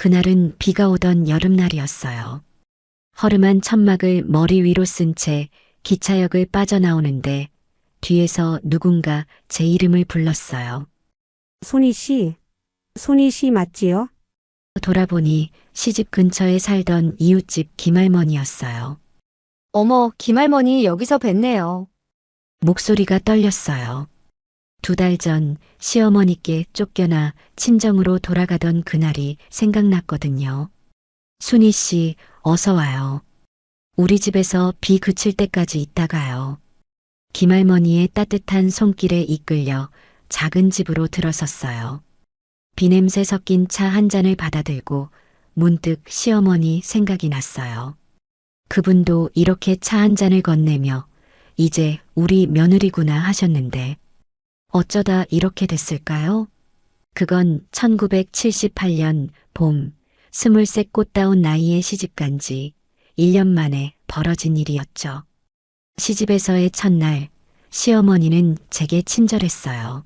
그날은 비가 오던 여름날이었어요. 허름한 천막을 머리 위로 쓴 채 기차역을 빠져나오는데 뒤에서 누군가 제 이름을 불렀어요. 손희 씨, 손희 씨 맞지요? 돌아보니 시집 근처에 살던 이웃집 김할머니였어요. 어머, 김할머니 여기서 뵀네요. 목소리가 떨렸어요. 2달 전 시어머니께 쫓겨나 친정으로 돌아가던 그날이 생각났거든요. 순희 씨, 어서 와요. 우리 집에서 비 그칠 때까지 있다가요. 김할머니의 따뜻한 손길에 이끌려 작은 집으로 들어섰어요. 비냄새 섞인 차 한 잔을 받아들고 문득 시어머니 생각이 났어요. 그분도 이렇게 차 한 잔을 건네며 이제 우리 며느리구나 하셨는데 어쩌다 이렇게 됐을까요? 그건 1978년 봄, 스물셋 꽃다운 나이에 시집간 지 1년 만에 벌어진 일이었죠. 시집에서의 첫날, 시어머니는 제게 친절했어요.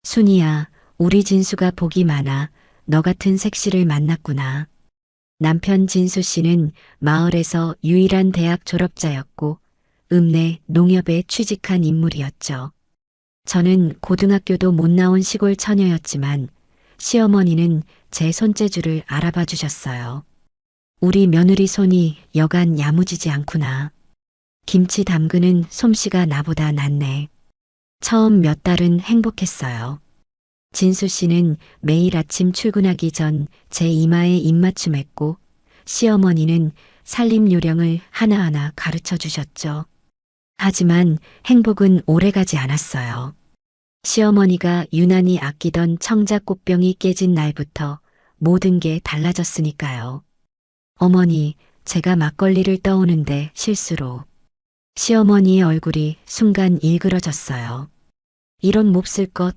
순이야, 우리 진수가 복이 많아 너 같은 색시를 만났구나. 남편 진수 씨는 마을에서 유일한 대학 졸업자였고 읍내 농협에 취직한 인물이었죠. 저는 고등학교도 못 나온 시골 처녀였지만 시어머니는 제 손재주를 알아봐 주셨어요. 우리 며느리 손이 여간 야무지지 않구나. 김치 담그는 솜씨가 나보다 낫네. 처음 몇 달은 행복했어요. 진수 씨는 매일 아침 출근하기 전 제 이마에 입맞춤했고 시어머니는 살림 요령을 하나하나 가르쳐 주셨죠. 하지만 행복은 오래가지 않았어요. 시어머니가 유난히 아끼던 청자꽃병이 깨진 날부터 모든 게 달라졌으니까요. 어머니, 제가 막걸리를 떠오는데 실수로. 시어머니의 얼굴이 순간 일그러졌어요. 이런 몹쓸 것,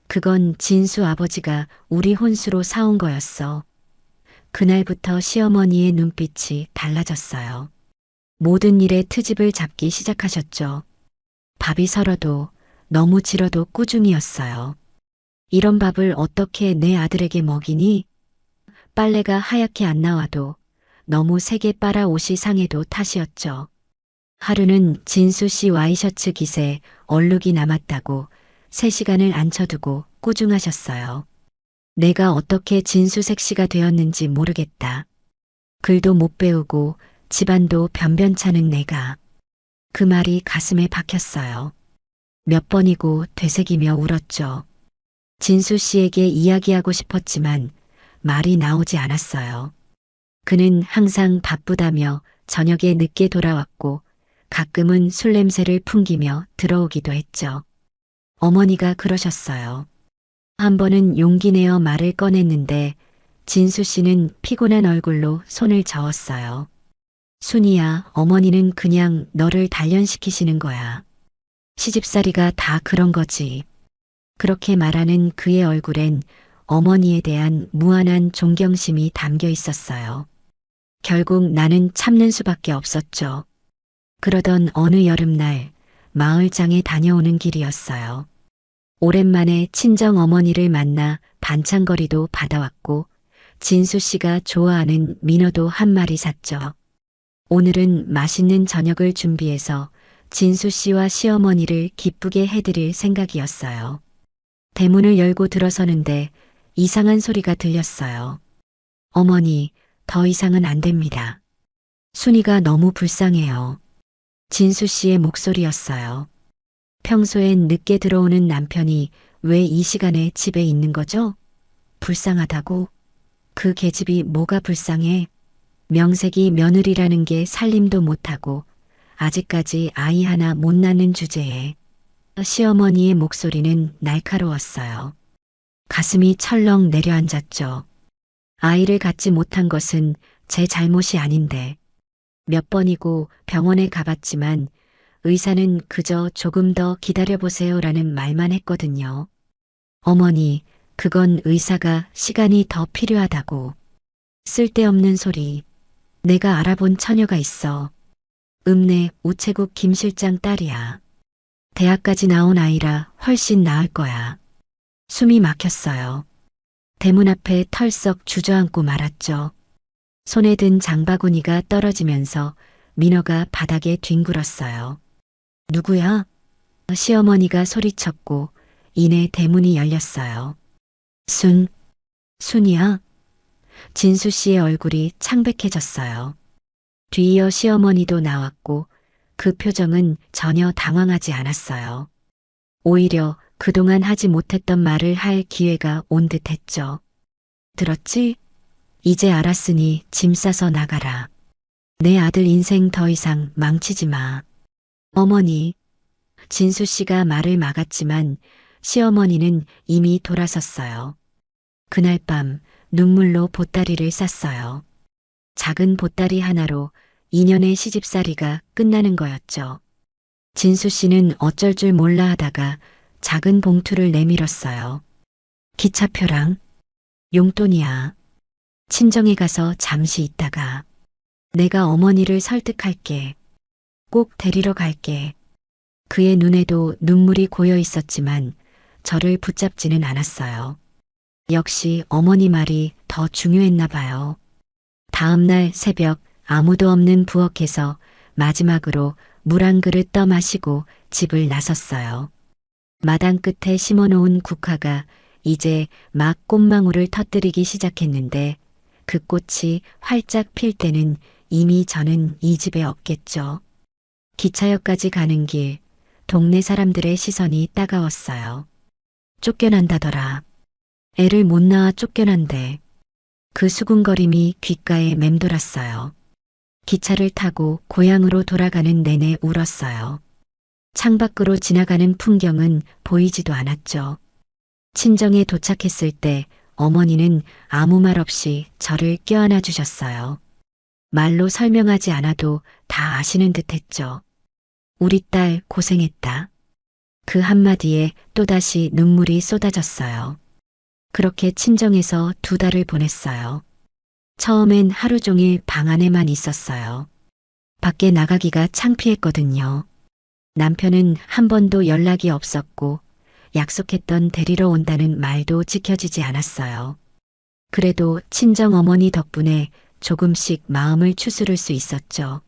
그건 진수 아버지가 우리 혼수로 사온 거였어. 그날부터 시어머니의 눈빛이 달라졌어요. 모든 일에 트집을 잡기 시작하셨죠. 밥이 설어도 너무 질어도 꾸중이었어요. 이런 밥을 어떻게 내 아들에게 먹이니? 빨래가 하얗게 안 나와도 너무 세게 빨아 옷이 상해도 탓이었죠. 하루는 진수 씨 와이셔츠 깃에 얼룩이 남았다고 3시간을 앉혀두고 꾸중하셨어요. 내가 어떻게 진수색 씨가 되었는지 모르겠다. 글도 못 배우고 집안도 변변찮은 내가. 그 말이 가슴에 박혔어요. 몇 번이고 되새기며 울었죠. 진수 씨에게 이야기하고 싶었지만 말이 나오지 않았어요. 그는 항상 바쁘다며 저녁에 늦게 돌아왔고 가끔은 술 냄새를 풍기며 들어오기도 했죠. 어머니가 그러셨어요. 한 번은 용기 내어 말을 꺼냈는데 진수 씨는 피곤한 얼굴로 손을 저었어요. 순이야, 어머니는 그냥 너를 단련시키시는 거야. 시집살이가 다 그런 거지. 그렇게 말하는 그의 얼굴엔 어머니에 대한 무한한 존경심이 담겨 있었어요. 결국 나는 참는 수밖에 없었죠. 그러던 어느 여름날 마을장에 다녀오는 길이었어요. 오랜만에 친정 어머니를 만나 반찬거리도 받아왔고 진수 씨가 좋아하는 민어도 한 마리 샀죠. 오늘은 맛있는 저녁을 준비해서 진수 씨와 시어머니를 기쁘게 해드릴 생각이었어요. 대문을 열고 들어서는데 이상한 소리가 들렸어요. 어머니, 더 이상은 안 됩니다. 순이가 너무 불쌍해요. 진수 씨의 목소리였어요. 평소엔 늦게 들어오는 남편이 왜 이 시간에 집에 있는 거죠? 불쌍하다고? 그 계집이 뭐가 불쌍해? 명색이 며느리라는 게 살림도 못하고 아직까지 아이 하나 못 낳는 주제에 시어머니의 목소리는 날카로웠어요. 가슴이 철렁 내려앉았죠. 아이를 갖지 못한 것은 제 잘못이 아닌데 몇 번이고 병원에 가봤지만 의사는 그저 조금 더 기다려보세요라는 말만 했거든요. 어머니, 그건 의사가 시간이 더 필요하다고. 쓸데없는 소리. 내가 알아본 처녀가 있어. 읍내 우체국 김 실장 딸이야. 대학까지 나온 아이라 훨씬 나을 거야. 숨이 막혔어요. 대문 앞에 털썩 주저앉고 말았죠. 손에 든 장바구니가 떨어지면서 민호가 바닥에 뒹굴었어요. 누구야? 시어머니가 소리쳤고 이내 대문이 열렸어요. 순이야? 진수 씨의 얼굴이 창백해졌어요. 뒤이어 시어머니도 나왔고 그 표정은 전혀 당황하지 않았어요. 오히려 그동안 하지 못했던 말을 할 기회가 온 듯했죠. 들었지? 이제 알았으니 짐 싸서 나가라. 내 아들 인생 더 이상 망치지 마. 어머니. 진수 씨가 말을 막았지만 시어머니는 이미 돌아섰어요. 그날 밤 눈물로 보따리를 쌌어요. 작은 보따리 하나로 2년의 시집살이가 끝나는 거였죠. 진수 씨는 어쩔 줄 몰라 하다가 작은 봉투를 내밀었어요. 기차표랑 용돈이야. 친정에 가서 잠시 있다가 내가 어머니를 설득할게. 꼭 데리러 갈게. 그의 눈에도 눈물이 고여 있었지만 저를 붙잡지는 않았어요. 역시 어머니 말이 더 중요했나 봐요. 다음 날 새벽 아무도 없는 부엌에서 마지막으로 물 한 그릇 떠 마시고 집을 나섰어요. 마당 끝에 심어놓은 국화가 이제 막 꽃망울을 터뜨리기 시작했는데 그 꽃이 활짝 필 때는 이미 저는 이 집에 없겠죠. 기차역까지 가는 길, 동네 사람들의 시선이 따가웠어요. 쫓겨난다더라. 애를 못 낳아 쫓겨난대. 그 수군거림이 귓가에 맴돌았어요. 기차를 타고 고향으로 돌아가는 내내 울었어요. 창밖으로 지나가는 풍경은 보이지도 않았죠. 친정에 도착했을 때 어머니는 아무 말 없이 저를 껴안아 주셨어요. 말로 설명하지 않아도 다 아시는 듯 했죠. 우리 딸 고생했다. 그 한마디에 또다시 눈물이 쏟아졌어요. 그렇게 친정에서 2달을 보냈어요. 처음엔 하루 종일 방 안에만 있었어요. 밖에 나가기가 창피했거든요. 남편은 한 번도 연락이 없었고 약속했던 데리러 온다는 말도 지켜지지 않았어요. 그래도 친정 어머니 덕분에 조금씩 마음을 추스를 수 있었죠.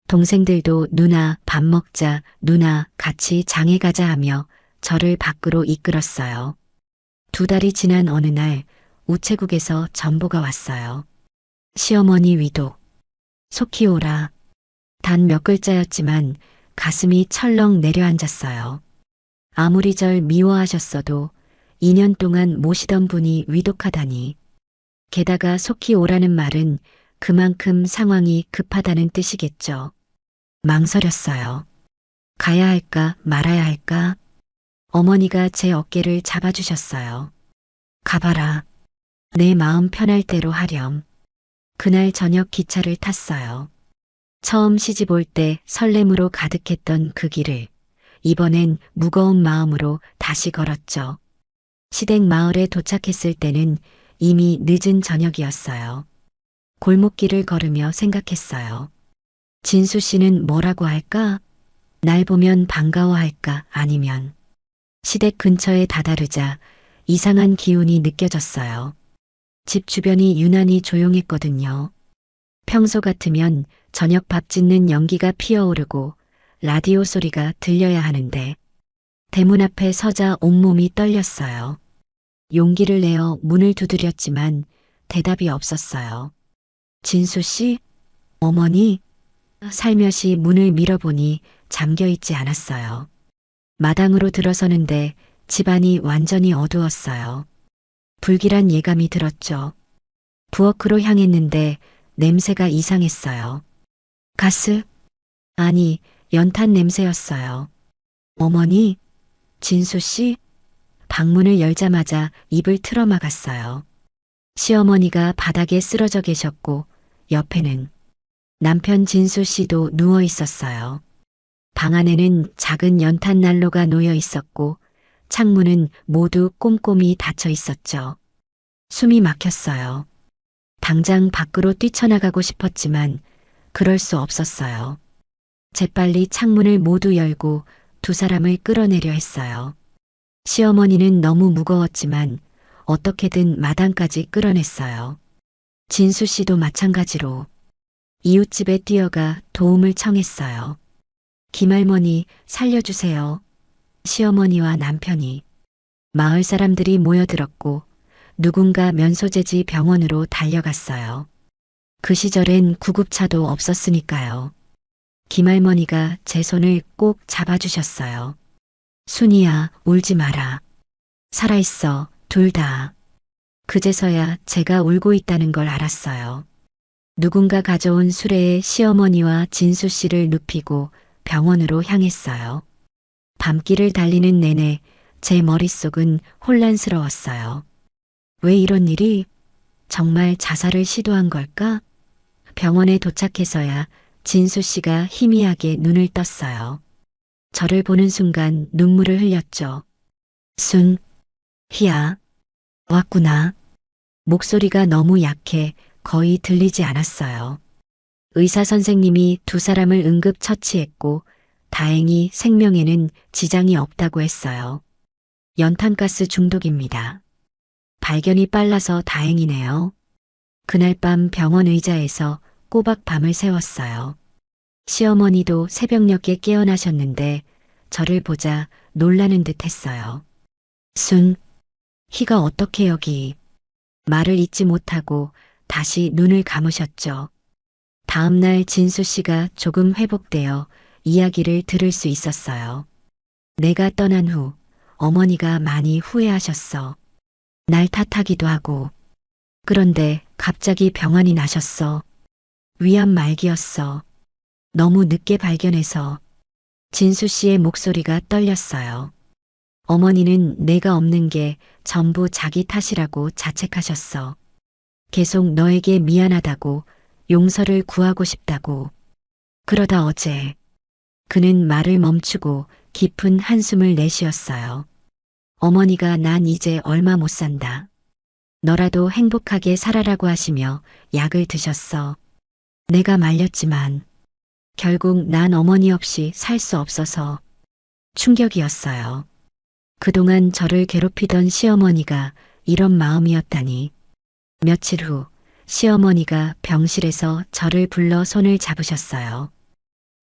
동생들도 누나 밥 먹자, 누나 같이 장에 가자 하며 저를 밖으로 이끌었어요. 2달이 지난 어느 날 우체국에서 전보가 왔어요. 시어머니 위독. 속히 오라. 단 몇 글자였지만 가슴이 철렁 내려앉았어요. 아무리 절 미워하셨어도 2년 동안 모시던 분이 위독하다니. 게다가 속히 오라는 말은 그만큼 상황이 급하다는 뜻이겠죠. 망설였어요. 가야 할까 말아야 할까? 어머니가 제 어깨를 잡아주셨어요. 가봐라. 내 마음 편할 대로 하렴. 그날 저녁 기차를 탔어요. 처음 시집 올 때 설렘으로 가득했던 그 길을 이번엔 무거운 마음으로 다시 걸었죠. 시댁 마을에 도착했을 때는 이미 늦은 저녁이었어요. 골목길을 걸으며 생각했어요. 진수 씨는 뭐라고 할까? 날 보면 반가워할까? 아니면 시댁 근처에 다다르자 이상한 기운이 느껴졌어요. 집 주변이 유난히 조용했거든요. 평소 같으면 저녁 밥 짓는 연기가 피어오르고 라디오 소리가 들려야 하는데 대문 앞에 서자 온몸이 떨렸어요. 용기를 내어 문을 두드렸지만 대답이 없었어요. 진수 씨? 어머니? 살며시 문을 밀어보니 잠겨있지 않았어요. 마당으로 들어서는데 집안이 완전히 어두웠어요. 불길한 예감이 들었죠. 부엌으로 향했는데 냄새가 이상했어요. 가스? 아니, 연탄 냄새였어요. 어머니? 진수 씨? 방문을 열자마자 입을 틀어막았어요. 시어머니가 바닥에 쓰러져 계셨고 옆에는 남편 진수 씨도 누워 있었어요. 방 안에는 작은 연탄 난로가 놓여 있었고 창문은 모두 꼼꼼히 닫혀 있었죠. 숨이 막혔어요. 당장 밖으로 뛰쳐나가고 싶었지만 그럴 수 없었어요. 재빨리 창문을 모두 열고 2 사람을 끌어내려 했어요. 시어머니는 너무 무거웠지만 어떻게든 마당까지 끌어냈어요. 진수 씨도 마찬가지로 이웃집에 뛰어가 도움을 청했어요. 김할머니 살려주세요. 시어머니와 남편이 마을 사람들이 모여들었고 누군가 면소재지 병원으로 달려갔어요. 그 시절엔 구급차도 없었으니까요. 김할머니가 제 손을 꼭 잡아주셨어요. 순이야, 울지 마라. 살아있어, 둘 다. 그제서야 제가 울고 있다는 걸 알았어요. 누군가 가져온 수레에 시어머니와 진수 씨를 눕히고 병원으로 향했어요. 밤길을 달리는 내내 제 머릿속은 혼란스러웠어요. 왜 이런 일이? 정말 자살을 시도한 걸까? 병원에 도착해서야 진수 씨가 희미하게 눈을 떴어요. 저를 보는 순간 눈물을 흘렸죠. 순, 희야, 왔구나. 목소리가 너무 약해 거의 들리지 않았어요. 의사 선생님이 두 사람을 응급 처치했고 다행히 생명에는 지장이 없다고 했어요. 연탄가스 중독입니다. 발견이 빨라서 다행이네요. 그날 밤 병원 의자에서 꼬박 밤을 새웠어요. 시어머니도 새벽녘에 깨어나셨는데 저를 보자 놀라는 듯 했어요. 순, 희가 어떻게 여기? 말을 잇지 못하고 다시 눈을 감으셨죠. 다음 날 진수 씨가 조금 회복되어 이야기를 들을 수 있었어요. 내가 떠난 후 어머니가 많이 후회하셨어. 날 탓하기도 하고. 그런데 갑자기 병환이 나셨어. 위암 말기였어. 너무 늦게 발견해서. 진수 씨의 목소리가 떨렸어요. 어머니는 내가 없는 게 전부 자기 탓이라고 자책하셨어. 계속 너에게 미안하다고, 용서를 구하고 싶다고. 그러다 어제 그는 말을 멈추고 깊은 한숨을 내쉬었어요. 어머니가 난 이제 얼마 못 산다. 너라도 행복하게 살아라고 하시며 약을 드셨어. 내가 말렸지만 결국 난 어머니 없이 살 수 없어서 충격이었어요. 그동안 저를 괴롭히던 시어머니가 이런 마음이었다니. 며칠 후 시어머니가 병실에서 저를 불러 손을 잡으셨어요.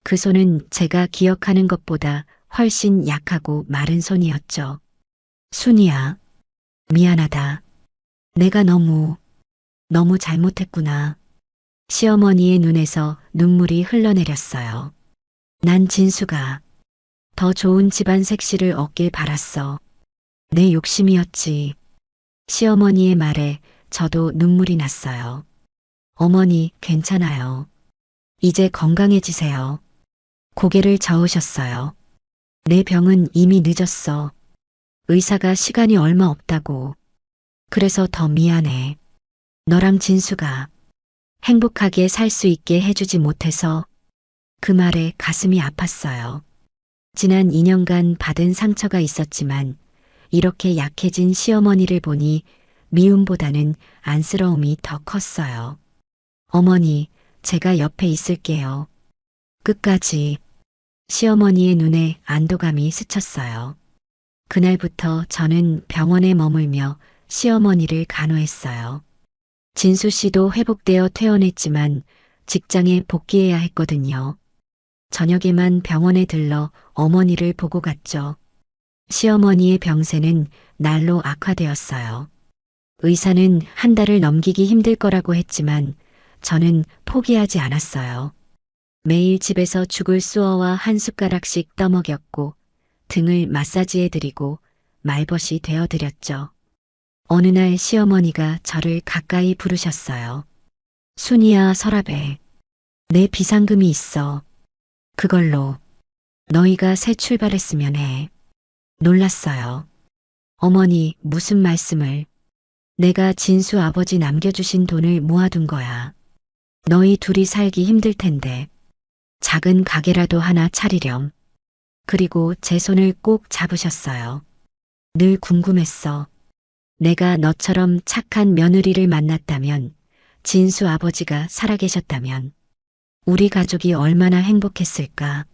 그 손은 제가 기억하는 것보다 훨씬 약하고 마른 손이었죠. 순이야, 미안하다. 내가 너무 잘못했구나. 시어머니의 눈에서 눈물이 흘러내렸어요. 난 진수가 더 좋은 집안 색시를 얻길 바랐어. 내 욕심이었지. 시어머니의 말에 저도 눈물이 났어요. 어머니, 괜찮아요. 이제 건강해지세요. 고개를 저으셨어요. 내 병은 이미 늦었어. 의사가 시간이 얼마 없다고. 그래서 더 미안해. 너랑 진수가 행복하게 살 수 있게 해주지 못해서. 그 말에 가슴이 아팠어요. 지난 2년간 받은 상처가 있었지만 이렇게 약해진 시어머니를 보니 미움보다는 안쓰러움이 더 컸어요. 어머니, 제가 옆에 있을게요. 끝까지. 시어머니의 눈에 안도감이 스쳤어요. 그날부터 저는 병원에 머물며 시어머니를 간호했어요. 진수 씨도 회복되어 퇴원했지만 직장에 복귀해야 했거든요. 저녁에만 병원에 들러 어머니를 보고 갔죠. 시어머니의 병세는 날로 악화되었어요. 의사는 한 달을 넘기기 힘들 거라고 했지만 저는 포기하지 않았어요. 매일 집에서 죽을 수어와 한 숟가락씩 떠먹였고 등을 마사지해드리고 말벗이 되어드렸죠. 어느 날 시어머니가 저를 가까이 부르셨어요. 순이야, 서랍에 내 비상금이 있어. 그걸로 너희가 새 출발했으면 해. 놀랐어요. 어머니, 무슨 말씀을. 내가 진수 아버지 남겨주신 돈을 모아둔 거야. 너희 둘이 살기 힘들 텐데 작은 가게라도 하나 차리렴. 그리고 제 손을 꼭 잡으셨어요. 늘 궁금했어. 내가 너처럼 착한 며느리를 만났다면, 진수 아버지가 살아계셨다면 우리 가족이 얼마나 행복했을까.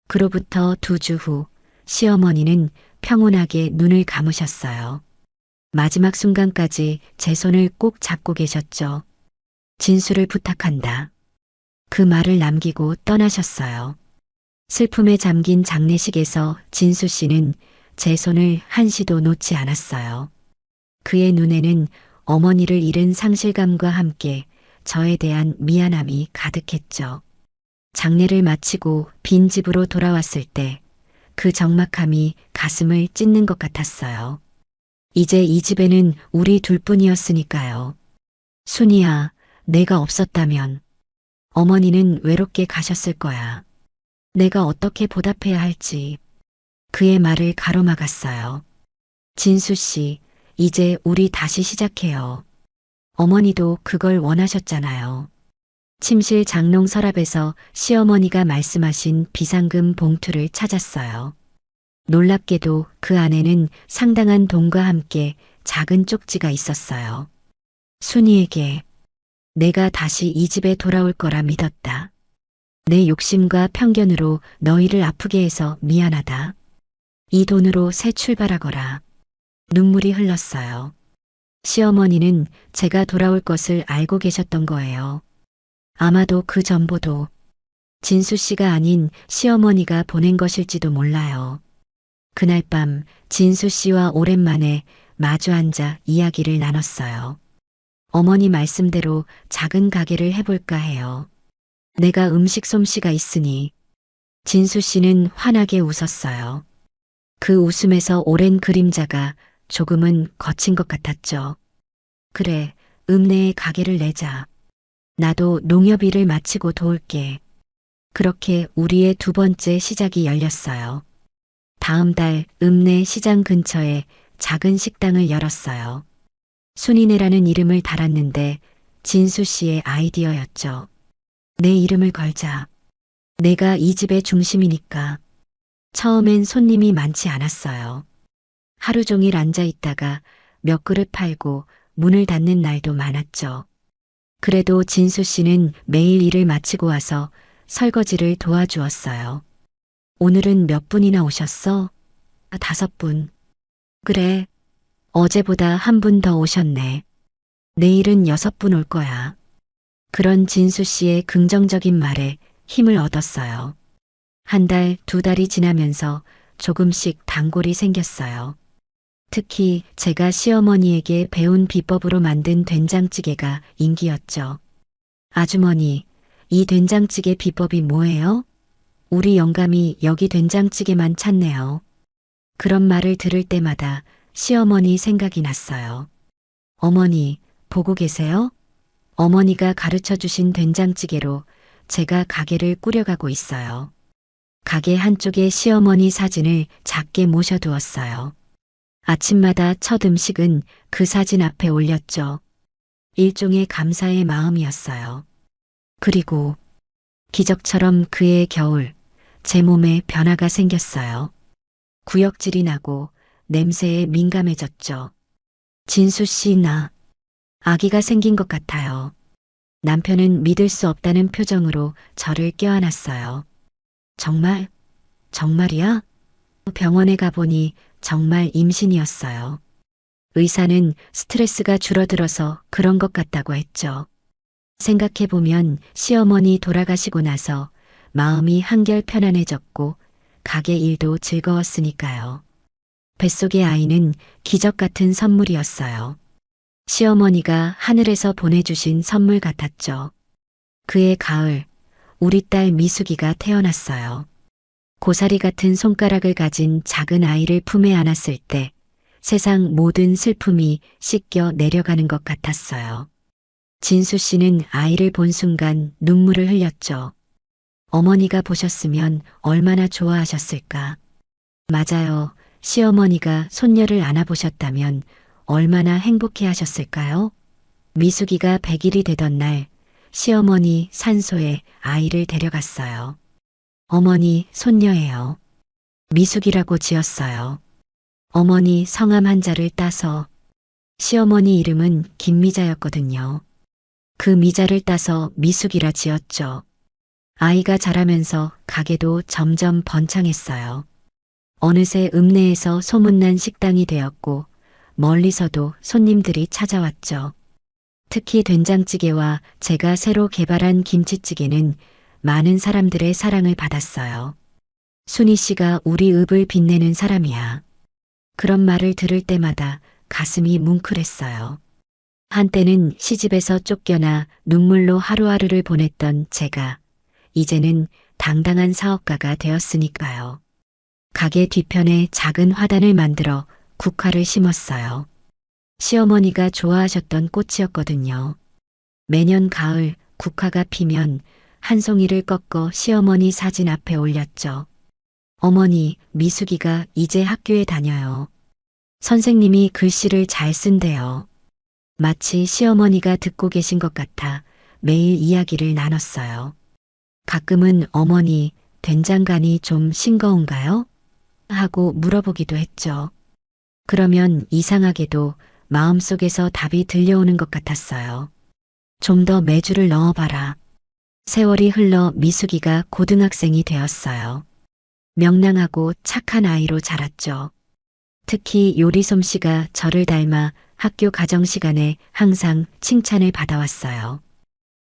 그로부터 2주 후 시어머니는 평온하게 눈을 감으셨어요. 마지막 순간까지 제 손을 꼭 잡고 계셨죠. 진수를 부탁한다. 그 말을 남기고 떠나셨어요. 슬픔에 잠긴 장례식에서 진수 씨는 제 손을 한시도 놓지 않았어요. 그의 눈에는 어머니를 잃은 상실감과 함께 저에 대한 미안함이 가득했죠. 장례를 마치고 빈 집으로 돌아왔을 때 그 적막함이 가슴을 찢는 것 같았어요. 이제 이 집에는 우리 둘뿐이었으니까요. 순이야, 내가 없었다면 어머니는 외롭게 가셨을 거야. 내가 어떻게 보답해야 할지. 그의 말을 가로막았어요. 진수 씨, 이제 우리 다시 시작해요. 어머니도 그걸 원하셨잖아요. 침실 장롱 서랍에서 시어머니가 말씀하신 비상금 봉투를 찾았어요. 놀랍게도 그 안에는 상당한 돈과 함께 작은 쪽지가 있었어요. 순이에게 내가 다시 이 집에 돌아올 거라 믿었다. 내 욕심과 편견으로 너희를 아프게 해서 미안하다. 이 돈으로 새 출발하거라. 눈물이 흘렀어요. 시어머니는 제가 돌아올 것을 알고 계셨던 거예요. 아마도 그 전보도 진수 씨가 아닌 시어머니가 보낸 것일지도 몰라요. 그날 밤 진수 씨와 오랜만에 마주 앉아 이야기를 나눴어요. 어머니 말씀대로 작은 가게를 해볼까 해요. 내가 음식 솜씨가 있으니. 진수 씨는 환하게 웃었어요. 그 웃음에서 오랜 그림자가 조금은 거친 것 같았죠. 그래, 읍내에 가게를 내자. 나도 농협 일을 마치고 도울게. 그렇게 우리의 두 번째 시작이 열렸어요. 다음 달 읍내 시장 근처에 작은 식당을 열었어요. 순이네라는 이름을 달았는데 진수 씨의 아이디어였죠. 내 이름을 걸자. 내가 이 집의 중심이니까. 처음엔 손님이 많지 않았어요. 하루 종일 앉아 있다가 몇 그릇 팔고 문을 닫는 날도 많았죠. 그래도 진수 씨는 매일 일을 마치고 와서 설거지를 도와주었어요. 오늘은 몇 분이나 오셨어? 5분. 그래. 어제보다 한 분 더 오셨네. 내일은 6분 올 거야. 그런 진수 씨의 긍정적인 말에 힘을 얻었어요. 한 달, 2달이 지나면서 조금씩 단골이 생겼어요. 특히 제가 시어머니에게 배운 비법으로 만든 된장찌개가 인기였죠. 아주머니, 이 된장찌개 비법이 뭐예요? 우리 영감이 여기 된장찌개만 찾네요. 그런 말을 들을 때마다 시어머니 생각이 났어요. 어머니, 보고 계세요? 어머니가 가르쳐 주신 된장찌개로 제가 가게를 꾸려가고 있어요. 가게 한쪽에 시어머니 사진을 작게 모셔두었어요. 아침마다 첫 음식은 그 사진 앞에 올렸죠. 일종의 감사의 마음이었어요. 그리고 기적처럼 그해 겨울 제 몸에 변화가 생겼어요. 구역질이 나고 냄새에 민감해졌죠. 진수 씨, 나 아기가 생긴 것 같아요. 남편은 믿을 수 없다는 표정으로 저를 껴안았어요. 정말? 정말이야? 병원에 가보니 정말 임신이었어요. 의사는 스트레스가 줄어들어서 그런 것 같다고 했죠. 생각해보면 시어머니 돌아가시고 나서 마음이 한결 편안해졌고 가게 일도 즐거웠으니까요. 뱃속의 아이는 기적 같은 선물이었어요. 시어머니가 하늘에서 보내주신 선물 같았죠. 그해 가을, 우리 딸 미숙이가 태어났어요. 고사리 같은 손가락을 가진 작은 아이를 품에 안았을 때 세상 모든 슬픔이 씻겨 내려가는 것 같았어요. 진수 씨는 아이를 본 순간 눈물을 흘렸죠. 어머니가 보셨으면 얼마나 좋아하셨을까. 맞아요. 시어머니가 손녀를 안아보셨다면 얼마나 행복해 하셨을까요? 미숙이가 100일이 되던 날 시어머니 산소에 아이를 데려갔어요. 어머니 손녀예요. 미숙이라고 지었어요. 어머니 성함 한자를 따서. 시어머니 이름은 김미자였거든요. 그 미자를 따서 미숙이라 지었죠. 아이가 자라면서 가게도 점점 번창했어요. 어느새 읍내에서 소문난 식당이 되었고 멀리서도 손님들이 찾아왔죠. 특히 된장찌개와 제가 새로 개발한 김치찌개는 많은 사람들의 사랑을 받았어요. 순희 씨가 우리 읍을 빛내는 사람이야. 그런 말을 들을 때마다 가슴이 뭉클했어요. 한때는 시집에서 쫓겨나 눈물로 하루하루를 보냈던 제가 이제는 당당한 사업가가 되었으니까요. 가게 뒤편에 작은 화단을 만들어 국화를 심었어요. 시어머니가 좋아하셨던 꽃이었거든요. 매년 가을 국화가 피면 한 송이를 꺾어 시어머니 사진 앞에 올렸죠. 어머니, 미숙이가 이제 학교에 다녀요. 선생님이 글씨를 잘 쓴대요. 마치 시어머니가 듣고 계신 것 같아 매일 이야기를 나눴어요. 가끔은 어머니, 된장간이 좀 싱거운가요? 하고 물어보기도 했죠. 그러면 이상하게도 마음속에서 답이 들려오는 것 같았어요. 좀 더 메주를 넣어봐라. 세월이 흘러 미숙이가 고등학생이 되었어요. 명랑하고 착한 아이로 자랐죠. 특히 요리 솜씨가 저를 닮아 학교 가정 시간에 항상 칭찬을 받아왔어요.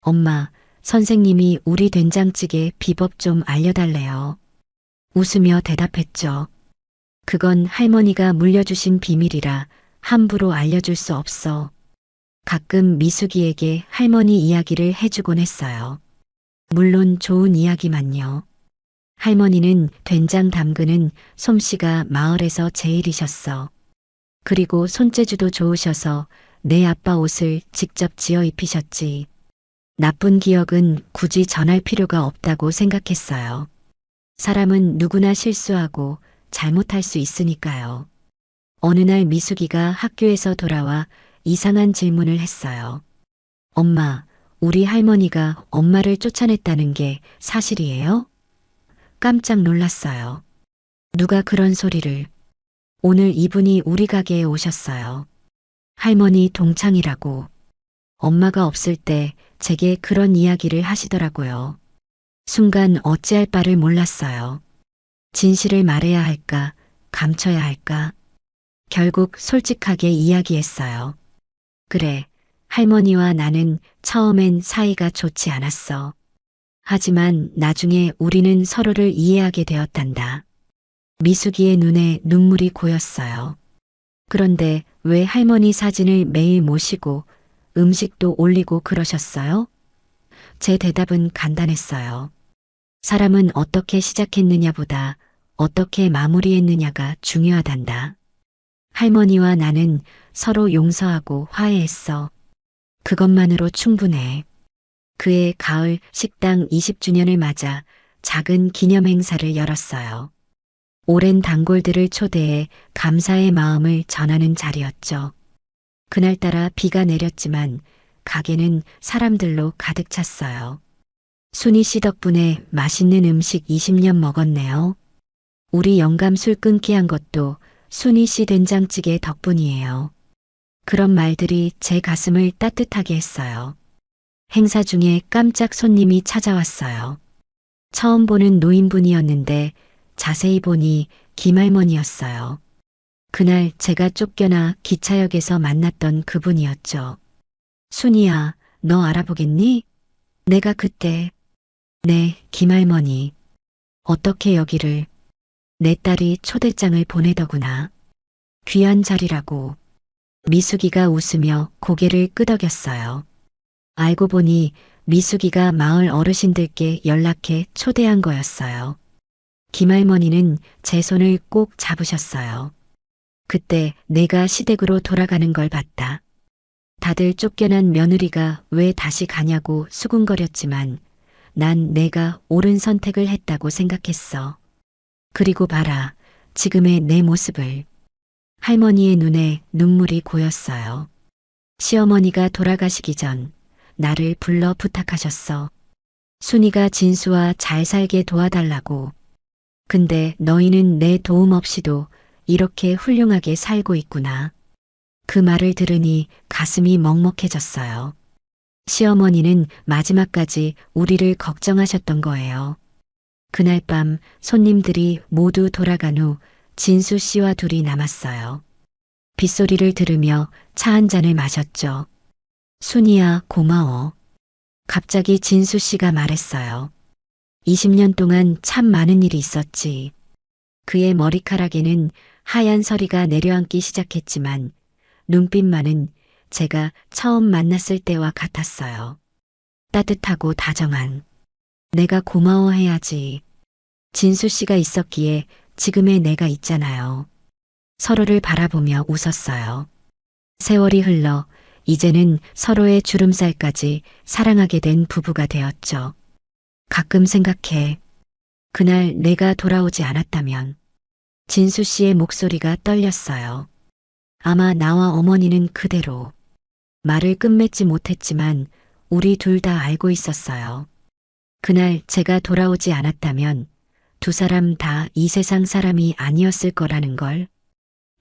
엄마, 선생님이 우리 된장찌개 비법 좀 알려달래요. 웃으며 대답했죠. 그건 할머니가 물려주신 비밀이라 함부로 알려줄 수 없어. 가끔 미숙이에게 할머니 이야기를 해주곤 했어요. 물론 좋은 이야기만요. 할머니는 된장 담그는 솜씨가 마을에서 제일이셨어. 그리고 손재주도 좋으셔서 내 아빠 옷을 직접 지어 입히셨지. 나쁜 기억은 굳이 전할 필요가 없다고 생각했어요. 사람은 누구나 실수하고 잘못할 수 있으니까요. 어느 날 미숙이가 학교에서 돌아와 이상한 질문을 했어요. 엄마, 우리 할머니가 엄마를 쫓아냈다는 게 사실이에요? 깜짝 놀랐어요. 누가 그런 소리를. 오늘 이분이 우리 가게에 오셨어요. 할머니 동창이라고. 엄마가 없을 때 제게 그런 이야기를 하시더라고요. 순간 어찌할 바를 몰랐어요. 진실을 말해야 할까, 감춰야 할까? 결국 솔직하게 이야기했어요. 그래, 할머니와 나는 처음엔 사이가 좋지 않았어. 하지만 나중에 우리는 서로를 이해하게 되었단다. 미숙이의 눈에 눈물이 고였어요. 그런데 왜 할머니 사진을 매일 모시고 음식도 올리고 그러셨어요? 제 대답은 간단했어요. 사람은 어떻게 시작했느냐보다 어떻게 마무리했느냐가 중요하단다. 할머니와 나는 서로 용서하고 화해했어. 그것만으로 충분해. 그해 가을 식당 20주년을 맞아 작은 기념 행사를 열었어요. 오랜 단골들을 초대해 감사의 마음을 전하는 자리였죠. 그날따라 비가 내렸지만 가게는 사람들로 가득 찼어요. 순희 씨 덕분에 맛있는 음식 20년 먹었네요. 우리 영감 술 끊기 한 것도 순희 씨 된장찌개 덕분이에요. 그런 말들이 제 가슴을 따뜻하게 했어요. 행사 중에 깜짝 손님이 찾아왔어요. 처음 보는 노인분이었는데 자세히 보니 김할머니였어요. 그날 제가 쫓겨나 기차역에서 만났던 그분이었죠. 순이야, 너 알아보겠니? 내가 그때, 네, 김할머니. 어떻게 여기를, 내 딸이 초대장을 보내더구나. 귀한 자리라고. 미숙이가 웃으며 고개를 끄덕였어요. 알고 보니 미숙이가 마을 어르신들께 연락해 초대한 거였어요. 김할머니는 제 손을 꼭 잡으셨어요. 그때 내가 시댁으로 돌아가는 걸 봤다. 다들 쫓겨난 며느리가 왜 다시 가냐고 수군거렸지만 난 내가 옳은 선택을 했다고 생각했어. 그리고 봐라, 지금의 내 모습을. 할머니의 눈에 눈물이 고였어요. 시어머니가 돌아가시기 전 나를 불러 부탁하셨어. 순이가 진수와 잘 살게 도와달라고. 근데 너희는 내 도움 없이도 이렇게 훌륭하게 살고 있구나. 그 말을 들으니 가슴이 먹먹해졌어요. 시어머니는 마지막까지 우리를 걱정하셨던 거예요. 그날 밤 손님들이 모두 돌아간 후 진수 씨와 둘이 남았어요. 빗소리를 들으며 차 한 잔을 마셨죠. 순이야, 고마워. 갑자기 진수 씨가 말했어요. 20년 동안 참 많은 일이 있었지. 그의 머리카락에는 하얀 서리가 내려앉기 시작했지만 눈빛만은 제가 처음 만났을 때와 같았어요. 따뜻하고 다정한. 내가 고마워해야지. 진수 씨가 있었기에 지금의 내가 있잖아요. 서로를 바라보며 웃었어요. 세월이 흘러 이제는 서로의 주름살까지 사랑하게 된 부부가 되었죠. 가끔 생각해. 그날 내가 돌아오지 않았다면 진수 씨의 목소리가 떨렸어요. 아마 나와 어머니는 그대로 말을 끝맺지 못했지만 우리 둘 다 알고 있었어요. 그날 제가 돌아오지 않았다면 두 사람 다 이 세상 사람이 아니었을 거라는 걸.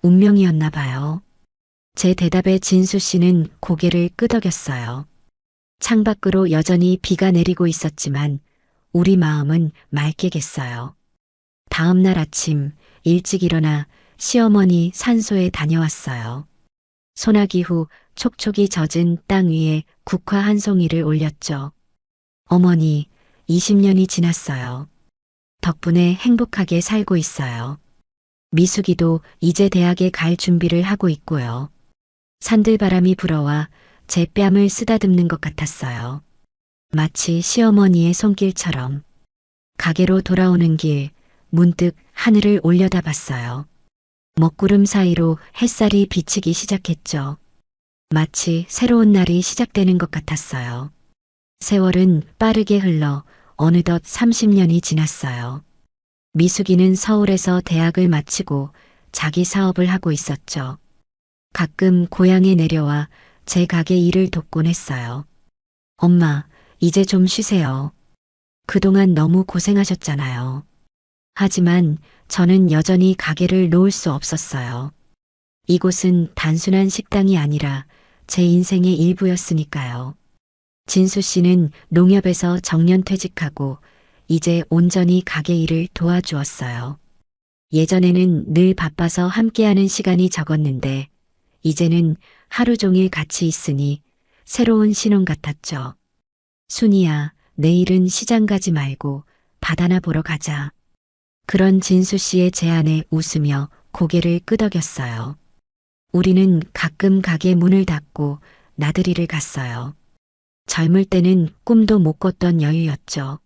운명이었나 봐요. 제 대답에 진수 씨는 고개를 끄덕였어요. 창밖으로 여전히 비가 내리고 있었지만 우리 마음은 맑게 겠어요. 다음 날 아침 일찍 일어나 시어머니 산소에 다녀왔어요. 소나기 후 촉촉이 젖은 땅 위에 국화 한 송이를 올렸죠. 어머니, 20년이 지났어요. 덕분에 행복하게 살고 있어요. 미숙이도 이제 대학에 갈 준비를 하고 있고요. 산들바람이 불어와 제 뺨을 쓰다듬는 것 같았어요. 마치 시어머니의 손길처럼. 가게로 돌아오는 길 문득 하늘을 올려다봤어요. 먹구름 사이로 햇살이 비치기 시작했죠. 마치 새로운 날이 시작되는 것 같았어요. 세월은 빠르게 흘러 어느덧 30년이 지났어요. 미숙이는 서울에서 대학을 마치고 자기 사업을 하고 있었죠. 가끔 고향에 내려와 제 가게 일을 돕곤 했어요. 엄마, 이제 좀 쉬세요. 그동안 너무 고생하셨잖아요. 하지만 저는 여전히 가게를 놓을 수 없었어요. 이곳은 단순한 식당이 아니라 제 인생의 일부였으니까요. 진수 씨는 농협에서 정년 퇴직하고 이제 온전히 가게 일을 도와주었어요. 예전에는 늘 바빠서 함께하는 시간이 적었는데 이제는 하루 종일 같이 있으니 새로운 신혼 같았죠. 순이야, 내일은 시장 가지 말고 바다나 보러 가자. 그런 진수 씨의 제안에 웃으며 고개를 끄덕였어요. 우리는 가끔 가게 문을 닫고 나들이를 갔어요. 젊을 때는 꿈도 못 꿨던 여유였죠.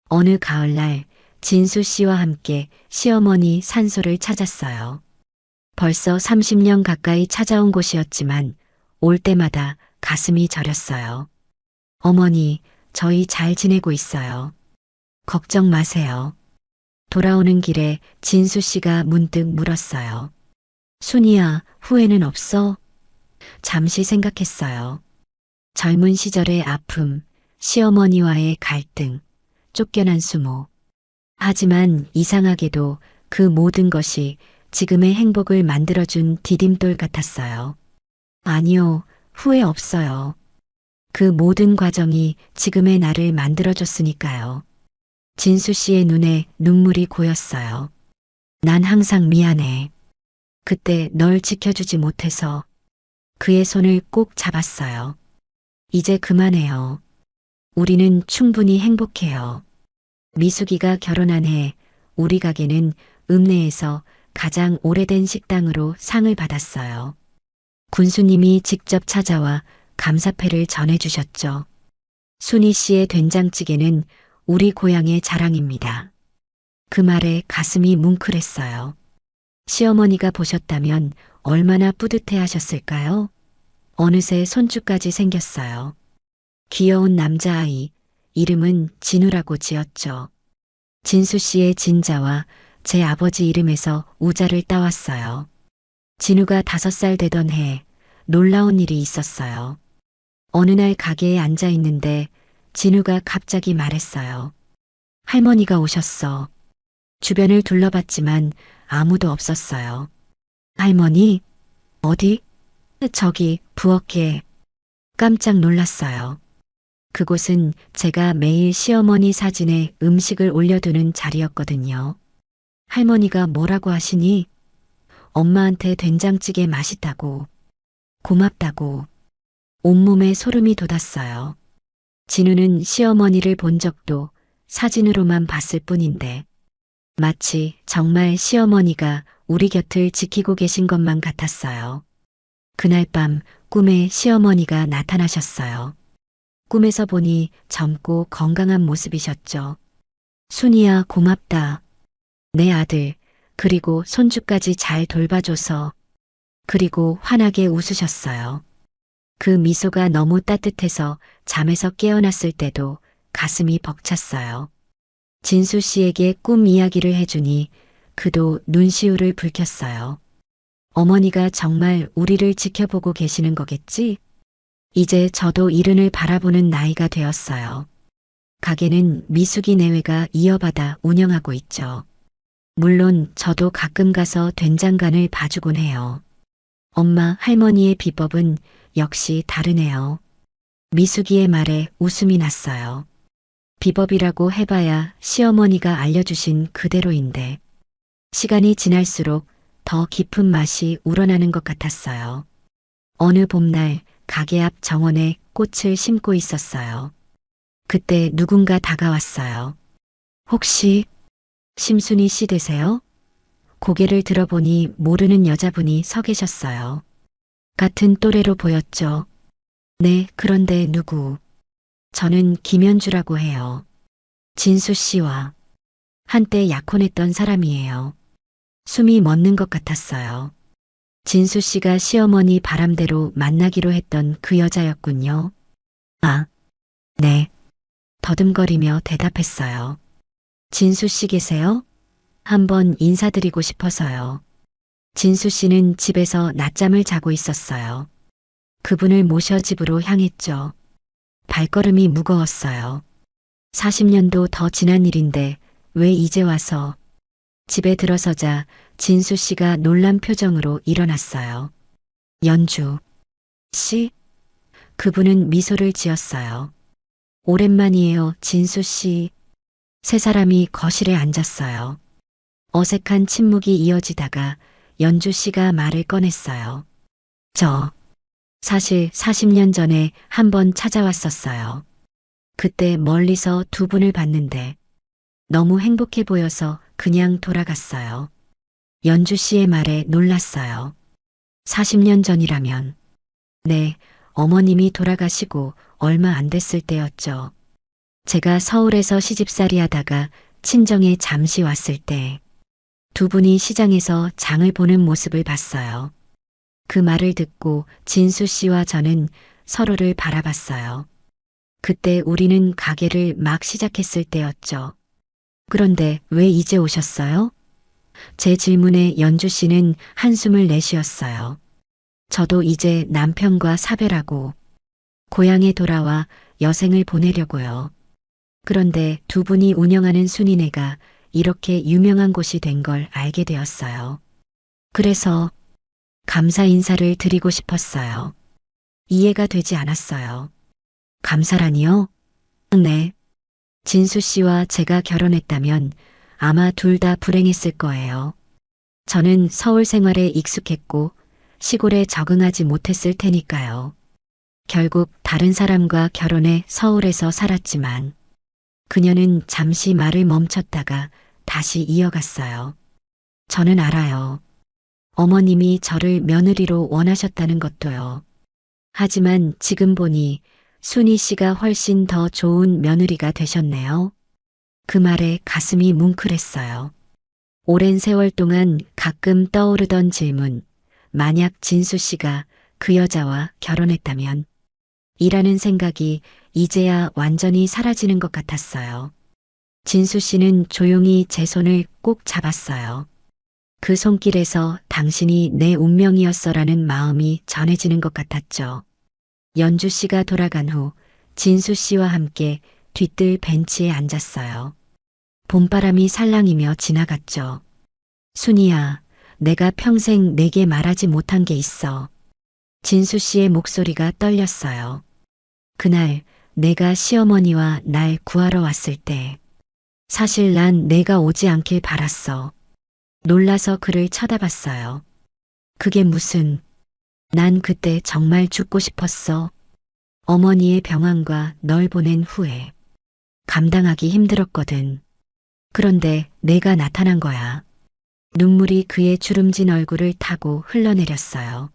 어느 가을날 진수 씨와 함께 시어머니 산소를 찾았어요. 벌써 30년 가까이 찾아온 곳이었지만 올 때마다 가슴이 저렸어요. 어머니, 저희 잘 지내고 있어요. 걱정 마세요. 돌아오는 길에 진수 씨가 문득 물었어요. 순이야, 후회는 없어? 잠시 생각했어요. 젊은 시절의 아픔, 시어머니와의 갈등, 쫓겨난 수모. 하지만 이상하게도 그 모든 것이 지금의 행복을 만들어준 디딤돌 같았어요. 아니요, 후회 없어요. 그 모든 과정이 지금의 나를 만들어줬으니까요. 진수 씨의 눈에 눈물이 고였어요. 난 항상 미안해. 그때 널 지켜주지 못해서. 그의 손을 꼭 잡았어요. 이제 그만해요. 우리는 충분히 행복해요. 미숙이가 결혼한 해 우리 가게는 읍내에서 가장 오래된 식당으로 상을 받았어요. 군수님이 직접 찾아와 감사패를 전해주셨죠. 순이 씨의 된장찌개는 우리 고향의 자랑입니다. 그 말에 가슴이 뭉클했어요. 시어머니가 보셨다면 얼마나 뿌듯해 하셨을까요? 어느새 손주까지 생겼어요. 귀여운 남자아이, 이름은 진우라고 지었죠. 진수 씨의 진자와 제 아버지 이름에서 우자를 따왔어요. 진우가 5살 되던 해 놀라운 일이 있었어요. 어느 날 가게에 앉아 있는데 진우가 갑자기 말했어요. 할머니가 오셨어. 주변을 둘러봤지만 아무도 없었어요. 할머니? 어디? 저기 부엌에. 깜짝 놀랐어요. 그곳은 제가 매일 시어머니 사진에 음식을 올려두는 자리였거든요. 할머니가 뭐라고 하시니? 엄마한테 된장찌개 맛있다고, 고맙다고, 온몸에 소름이 돋았어요. 진우는 시어머니를 본 적도 사진으로만 봤을 뿐인데 마치 정말 시어머니가 우리 곁을 지키고 계신 것만 같았어요. 그날 밤 꿈에 시어머니가 나타나셨어요. 꿈에서 보니 젊고 건강한 모습이셨죠. 순이야 고맙다. 내 아들, 그리고 손주까지 잘 돌봐줘서. 그리고 환하게 웃으셨어요. 그 미소가 너무 따뜻해서 잠에서 깨어났을 때도 가슴이 벅찼어요. 진수 씨에게 꿈 이야기를 해주니 그도 눈시울을 붉혔어요. 어머니가 정말 우리를 지켜보고 계시는 거겠지? 이제 저도 이른을 바라보는 나이가 되었어요. 가게는 미숙이 내외가 이어받아 운영하고 있죠. 물론 저도 가끔 가서 된장간을 봐주곤 해요. 엄마, 할머니의 비법은 역시 다르네요. 미숙이의 말에 웃음이 났어요. 비법이라고 해봐야 시어머니가 알려주신 그대로인데 시간이 지날수록 더 깊은 맛이 우러나는 것 같았어요. 어느 봄날 가게 앞 정원에 꽃을 심고 있었어요. 그때 누군가 다가왔어요. 혹시 심순이 씨 되세요? 고개를 들어보니 모르는 여자분이 서 계셨어요. 같은 또래로 보였죠. 네, 그런데 누구? 저는 김연주라고 해요. 진수 씨와 한때 약혼했던 사람이에요. 숨이 멎는 것 같았어요. 진수 씨가 시어머니 바람대로 만나기로 했던 그 여자였군요. 아, 네. 더듬거리며 대답했어요. 진수 씨 계세요? 한번 인사드리고 싶어서요. 진수 씨는 집에서 낮잠을 자고 있었어요. 그분을 모셔 집으로 향했죠. 발걸음이 무거웠어요. 40년도 더 지난 일인데 왜 이제 와서. 집에 들어서자 진수 씨가 놀란 표정으로 일어났어요. 연주 씨? 그분은 미소를 지었어요. 오랜만이에요, 진수 씨. 세 사람이 거실에 앉았어요. 어색한 침묵이 이어지다가 연주 씨가 말을 꺼냈어요. 저 사실 40년 전에 한번 찾아왔었어요. 그때 멀리서 두 분을 봤는데 너무 행복해 보여서 그냥 돌아갔어요. 연주 씨의 말에 놀랐어요. 40년 전이라면. 네, 어머님이 돌아가시고 얼마 안 됐을 때였죠. 제가 서울에서 시집살이 하다가 친정에 잠시 왔을 때 두 분이 시장에서 장을 보는 모습을 봤어요. 그 말을 듣고 진수 씨와 저는 서로를 바라봤어요. 그때 우리는 가게를 막 시작했을 때였죠. 그런데 왜 이제 오셨어요? 제 질문에 연주 씨는 한숨을 내쉬었어요. 저도 이제 남편과 사별하고 고향에 돌아와 여생을 보내려고요. 그런데 두 분이 운영하는 순이네가 이렇게 유명한 곳이 된 걸 알게 되었어요. 그래서 감사 인사를 드리고 싶었어요. 이해가 되지 않았어요. 감사라니요? 네. 진수 씨와 제가 결혼했다면 아마 둘 다 불행했을 거예요. 저는 서울 생활에 익숙했고 시골에 적응하지 못했을 테니까요. 결국 다른 사람과 결혼해 서울에서 살았지만 그녀는 잠시 말을 멈췄다가 다시 이어갔어요. 저는 알아요. 어머님이 저를 며느리로 원하셨다는 것도요. 하지만 지금 보니 순희 씨가 훨씬 더 좋은 며느리가 되셨네요. 그 말에 가슴이 뭉클했어요. 오랜 세월 동안 가끔 떠오르던 질문, 만약 진수 씨가 그 여자와 결혼했다면 이라는 생각이 이제야 완전히 사라지는 것 같았어요. 진수 씨는 조용히 제 손을 꼭 잡았어요. 그 손길에서 당신이 내 운명이었어라는 마음이 전해지는 것 같았죠. 연주 씨가 돌아간 후 진수 씨와 함께 뒤뜰 벤치에 앉았어요. 봄바람이 살랑이며 지나갔죠. 순이야, 내가 평생 내게 말하지 못한 게 있어. 진수 씨의 목소리가 떨렸어요. 그날 내가 시어머니와 날 구하러 왔을 때 사실 난 내가 오지 않길 바랐어. 놀라서 그를 쳐다봤어요. 그게 무슨, 난 그때 정말 죽고 싶었어. 어머니의 병환과 널 보낸 후에 감당하기 힘들었거든. 그런데 내가 나타난 거야. 눈물이 그의 주름진 얼굴을 타고 흘러내렸어요.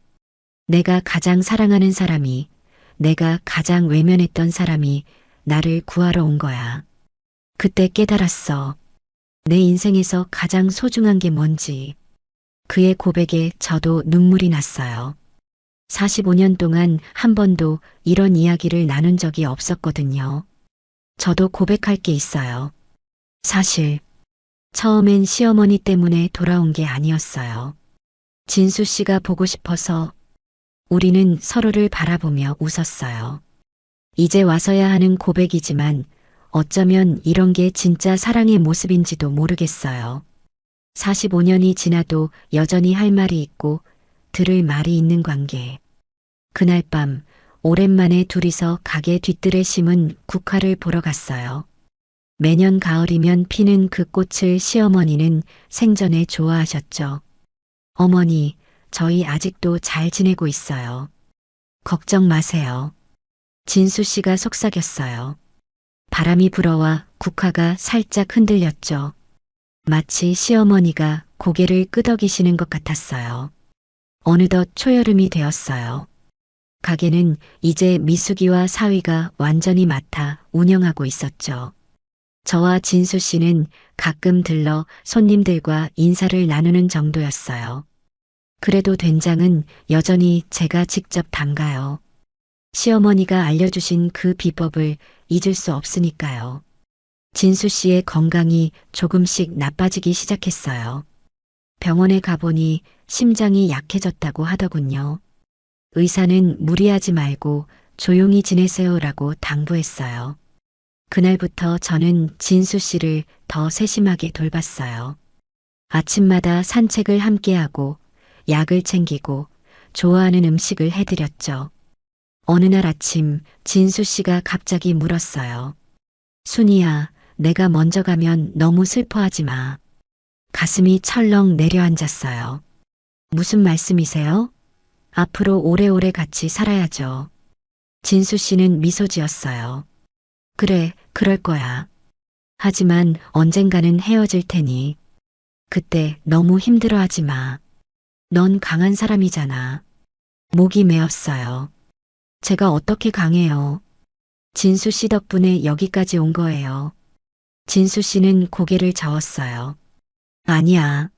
내가 가장 사랑하는 사람이, 내가 가장 외면했던 사람이 나를 구하러 온 거야. 그때 깨달았어. 내 인생에서 가장 소중한 게 뭔지. 그의 고백에 저도 눈물이 났어요. 45년 동안 한 번도 이런 이야기를 나눈 적이 없었거든요. 저도 고백할 게 있어요. 사실, 처음엔 시어머니 때문에 돌아온 게 아니었어요. 진수 씨가 보고 싶어서 우리는 서로를 바라보며 웃었어요. 이제 와서야 하는 고백이지만 어쩌면 이런 게 진짜 사랑의 모습인지도 모르겠어요. 45년이 지나도 여전히 할 말이 있고 들을 말이 있는 관계. 그날 밤 오랜만에 둘이서 가게 뒤뜰에 심은 국화를 보러 갔어요. 매년 가을이면 피는 그 꽃을 시어머니는 생전에 좋아하셨죠. 어머니, 저희 아직도 잘 지내고 있어요. 걱정 마세요. 진수 씨가 속삭였어요. 바람이 불어와 국화가 살짝 흔들렸죠. 마치 시어머니가 고개를 끄덕이시는 것 같았어요. 어느덧 초여름이 되었어요. 가게는 이제 미숙이와 사위가 완전히 맡아 운영하고 있었죠. 저와 진수 씨는 가끔 들러 손님들과 인사를 나누는 정도였어요. 그래도 된장은 여전히 제가 직접 담가요. 시어머니가 알려주신 그 비법을 잊을 수 없으니까요. 진수 씨의 건강이 조금씩 나빠지기 시작했어요. 병원에 가보니 심장이 약해졌다고 하더군요. 의사는 무리하지 말고 조용히 지내세요라고 당부했어요. 그날부터 저는 진수 씨를 더 세심하게 돌봤어요. 아침마다 산책을 함께하고 약을 챙기고 좋아하는 음식을 해드렸죠. 어느 날 아침 진수 씨가 갑자기 물었어요. 순이야, 내가 먼저 가면 너무 슬퍼하지 마. 가슴이 철렁 내려앉았어요. 무슨 말씀이세요? 앞으로 오래오래 같이 살아야죠. 진수 씨는 미소 지었어요. 그래, 그럴 거야. 하지만 언젠가는 헤어질 테니. 그때 너무 힘들어하지 마. 넌 강한 사람이잖아. 목이 메었어요. 제가 어떻게 강해요? 진수 씨 덕분에 여기까지 온 거예요. 진수 씨는 고개를 저었어요. 아니야.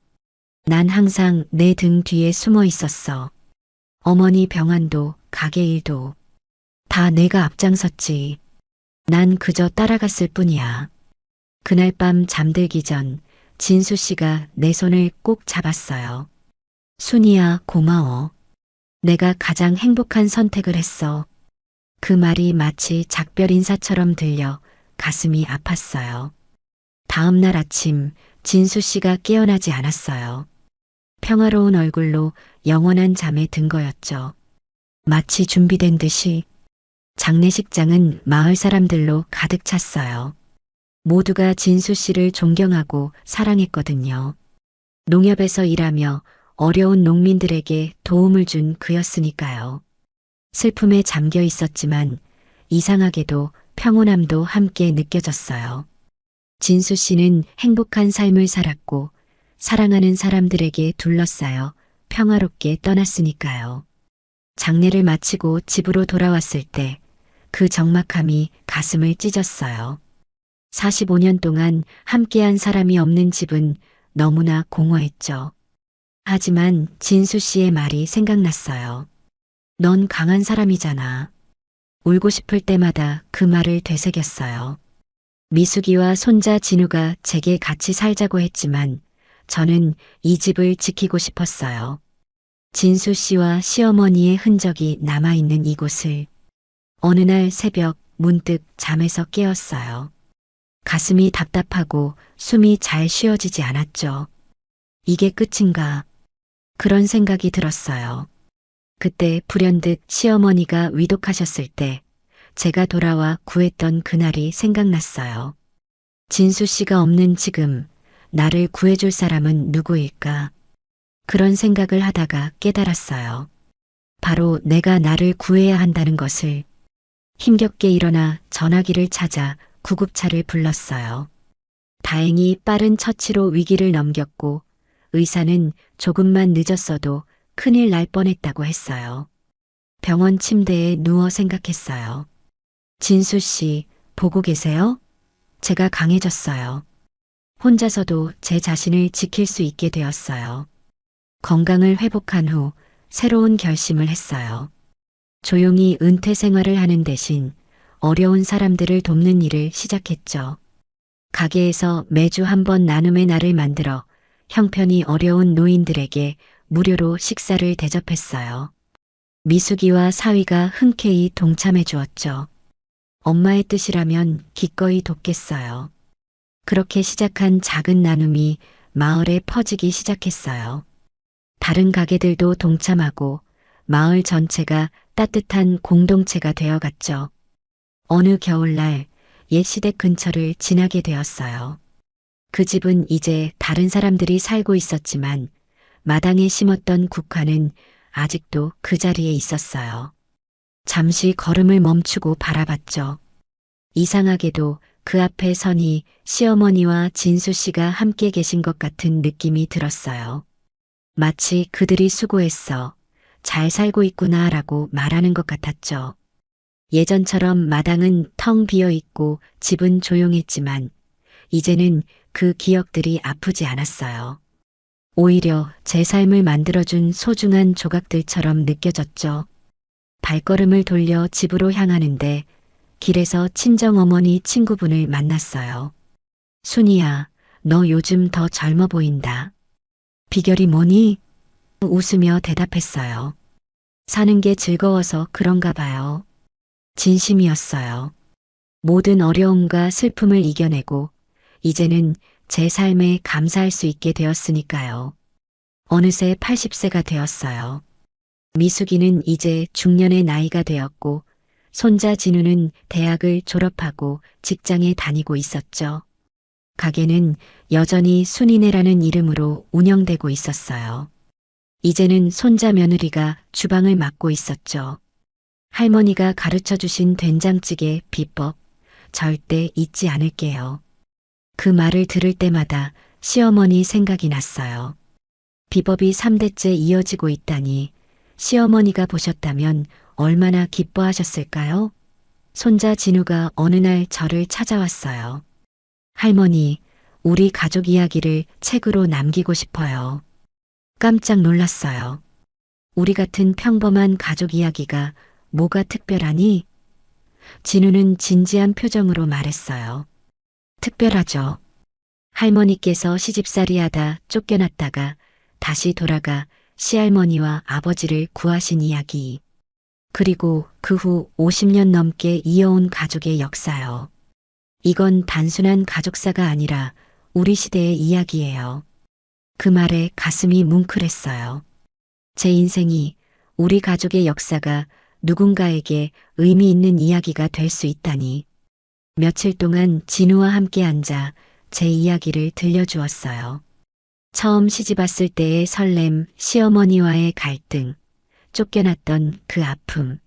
난 항상 내 등 뒤에 숨어 있었어. 어머니 병환도 가게 일도 다 내가 앞장섰지. 난 그저 따라갔을 뿐이야. 그날 밤 잠들기 전 진수 씨가 내 손을 꼭 잡았어요. 순이야, 고마워. 내가 가장 행복한 선택을 했어. 그 말이 마치 작별 인사처럼 들려 가슴이 아팠어요. 다음 날 아침 진수 씨가 깨어나지 않았어요. 평화로운 얼굴로 영원한 잠에 든 거였죠. 마치 준비된 듯이 장례식장은 마을 사람들로 가득 찼어요. 모두가 진수 씨를 존경하고 사랑했거든요. 농협에서 일하며 어려운 농민들에게 도움을 준 그였으니까요. 슬픔에 잠겨 있었지만 이상하게도 평온함도 함께 느껴졌어요. 진수 씨는 행복한 삶을 살았고 사랑하는 사람들에게 둘러싸여 평화롭게 떠났으니까요. 장례를 마치고 집으로 돌아왔을 때 그 적막함이 가슴을 찢었어요. 45년 동안 함께한 사람이 없는 집은 너무나 공허했죠. 하지만 진수 씨의 말이 생각났어요. 넌 강한 사람이잖아. 울고 싶을 때마다 그 말을 되새겼어요. 미숙이와 손자 진우가 제게 같이 살자고 했지만 저는 이 집을 지키고 싶었어요. 진수 씨와 시어머니의 흔적이 남아있는 이곳을. 어느 날 새벽 문득 잠에서 깨었어요. 가슴이 답답하고 숨이 잘 쉬어지지 않았죠. 이게 끝인가? 그런 생각이 들었어요. 그때 불현듯 시어머니가 위독하셨을 때 제가 돌아와 구했던 그날이 생각났어요. 진수 씨가 없는 지금 나를 구해줄 사람은 누구일까? 그런 생각을 하다가 깨달았어요. 바로 내가 나를 구해야 한다는 것을. 힘겹게 일어나 전화기를 찾아 구급차를 불렀어요. 다행히 빠른 처치로 위기를 넘겼고 의사는 조금만 늦었어도 큰일 날 뻔했다고 했어요. 병원 침대에 누워 생각했어요. 진수 씨, 보고 계세요? 제가 강해졌어요. 혼자서도 제 자신을 지킬 수 있게 되었어요. 건강을 회복한 후 새로운 결심을 했어요. 조용히 은퇴 생활을 하는 대신 어려운 사람들을 돕는 일을 시작했죠. 가게에서 매주 한 번 나눔의 날을 만들어 형편이 어려운 노인들에게 무료로 식사를 대접했어요. 미숙이와 사위가 흔쾌히 동참해 주었죠. 엄마의 뜻이라면 기꺼이 돕겠어요. 그렇게 시작한 작은 나눔이 마을에 퍼지기 시작했어요. 다른 가게들도 동참하고 마을 전체가 따뜻한 공동체가 되어갔죠. 어느 겨울날 옛 시댁 근처를 지나게 되었어요. 그 집은 이제 다른 사람들이 살고 있었지만 마당에 심었던 국화는 아직도 그 자리에 있었어요. 잠시 걸음을 멈추고 바라봤죠. 이상하게도 그 앞에 선이 시어머니와 진수 씨가 함께 계신 것 같은 느낌이 들었어요. 마치 그들이 수고했어. 잘 살고 있구나라고 말하는 것 같았죠. 예전처럼 마당은 텅 비어 있고 집은 조용했지만 이제는 그 기억들이 아프지 않았어요. 오히려 제 삶을 만들어준 소중한 조각들처럼 느껴졌죠. 발걸음을 돌려 집으로 향하는데 길에서 친정어머니 친구분을 만났어요. 순이야, 너 요즘 더 젊어 보인다. 비결이 뭐니? 웃으며 대답했어요. 사는 게 즐거워서 그런가 봐요. 진심이었어요. 모든 어려움과 슬픔을 이겨내고 이제는 제 삶에 감사할 수 있게 되었으니까요. 어느새 80세가 되었어요. 미숙이는 이제 중년의 나이가 되었고 손자 진우는 대학을 졸업하고 직장에 다니고 있었죠. 가게는 여전히 순이네라는 이름으로 운영되고 있었어요. 이제는 손자 며느리가 주방을 맡고 있었죠. 할머니가 가르쳐 주신 된장찌개 비법 절대 잊지 않을게요. 그 말을 들을 때마다 시어머니 생각이 났어요. 비법이 3대째 이어지고 있다니 시어머니가 보셨다면 얼마나 기뻐하셨을까요? 손자 진우가 어느 날 저를 찾아왔어요. 할머니, 우리 가족 이야기를 책으로 남기고 싶어요. 깜짝 놀랐어요. 우리 같은 평범한 가족 이야기가 뭐가 특별하니? 진우는 진지한 표정으로 말했어요. 특별하죠. 할머니께서 시집살이 하다 쫓겨났다가 다시 돌아가 시할머니와 아버지를 구하신 이야기. 그리고 그 후 50년 넘게 이어온 가족의 역사요. 이건 단순한 가족사가 아니라 우리 시대의 이야기예요. 그 말에 가슴이 뭉클했어요. 제 인생이 우리 가족의 역사가 누군가에게 의미 있는 이야기가 될 수 있다니. 며칠 동안 진우와 함께 앉아 제 이야기를 들려주었어요. 처음 시집 왔을 때의 설렘, 시어머니와의 갈등, 쫓겨났던 그 아픔,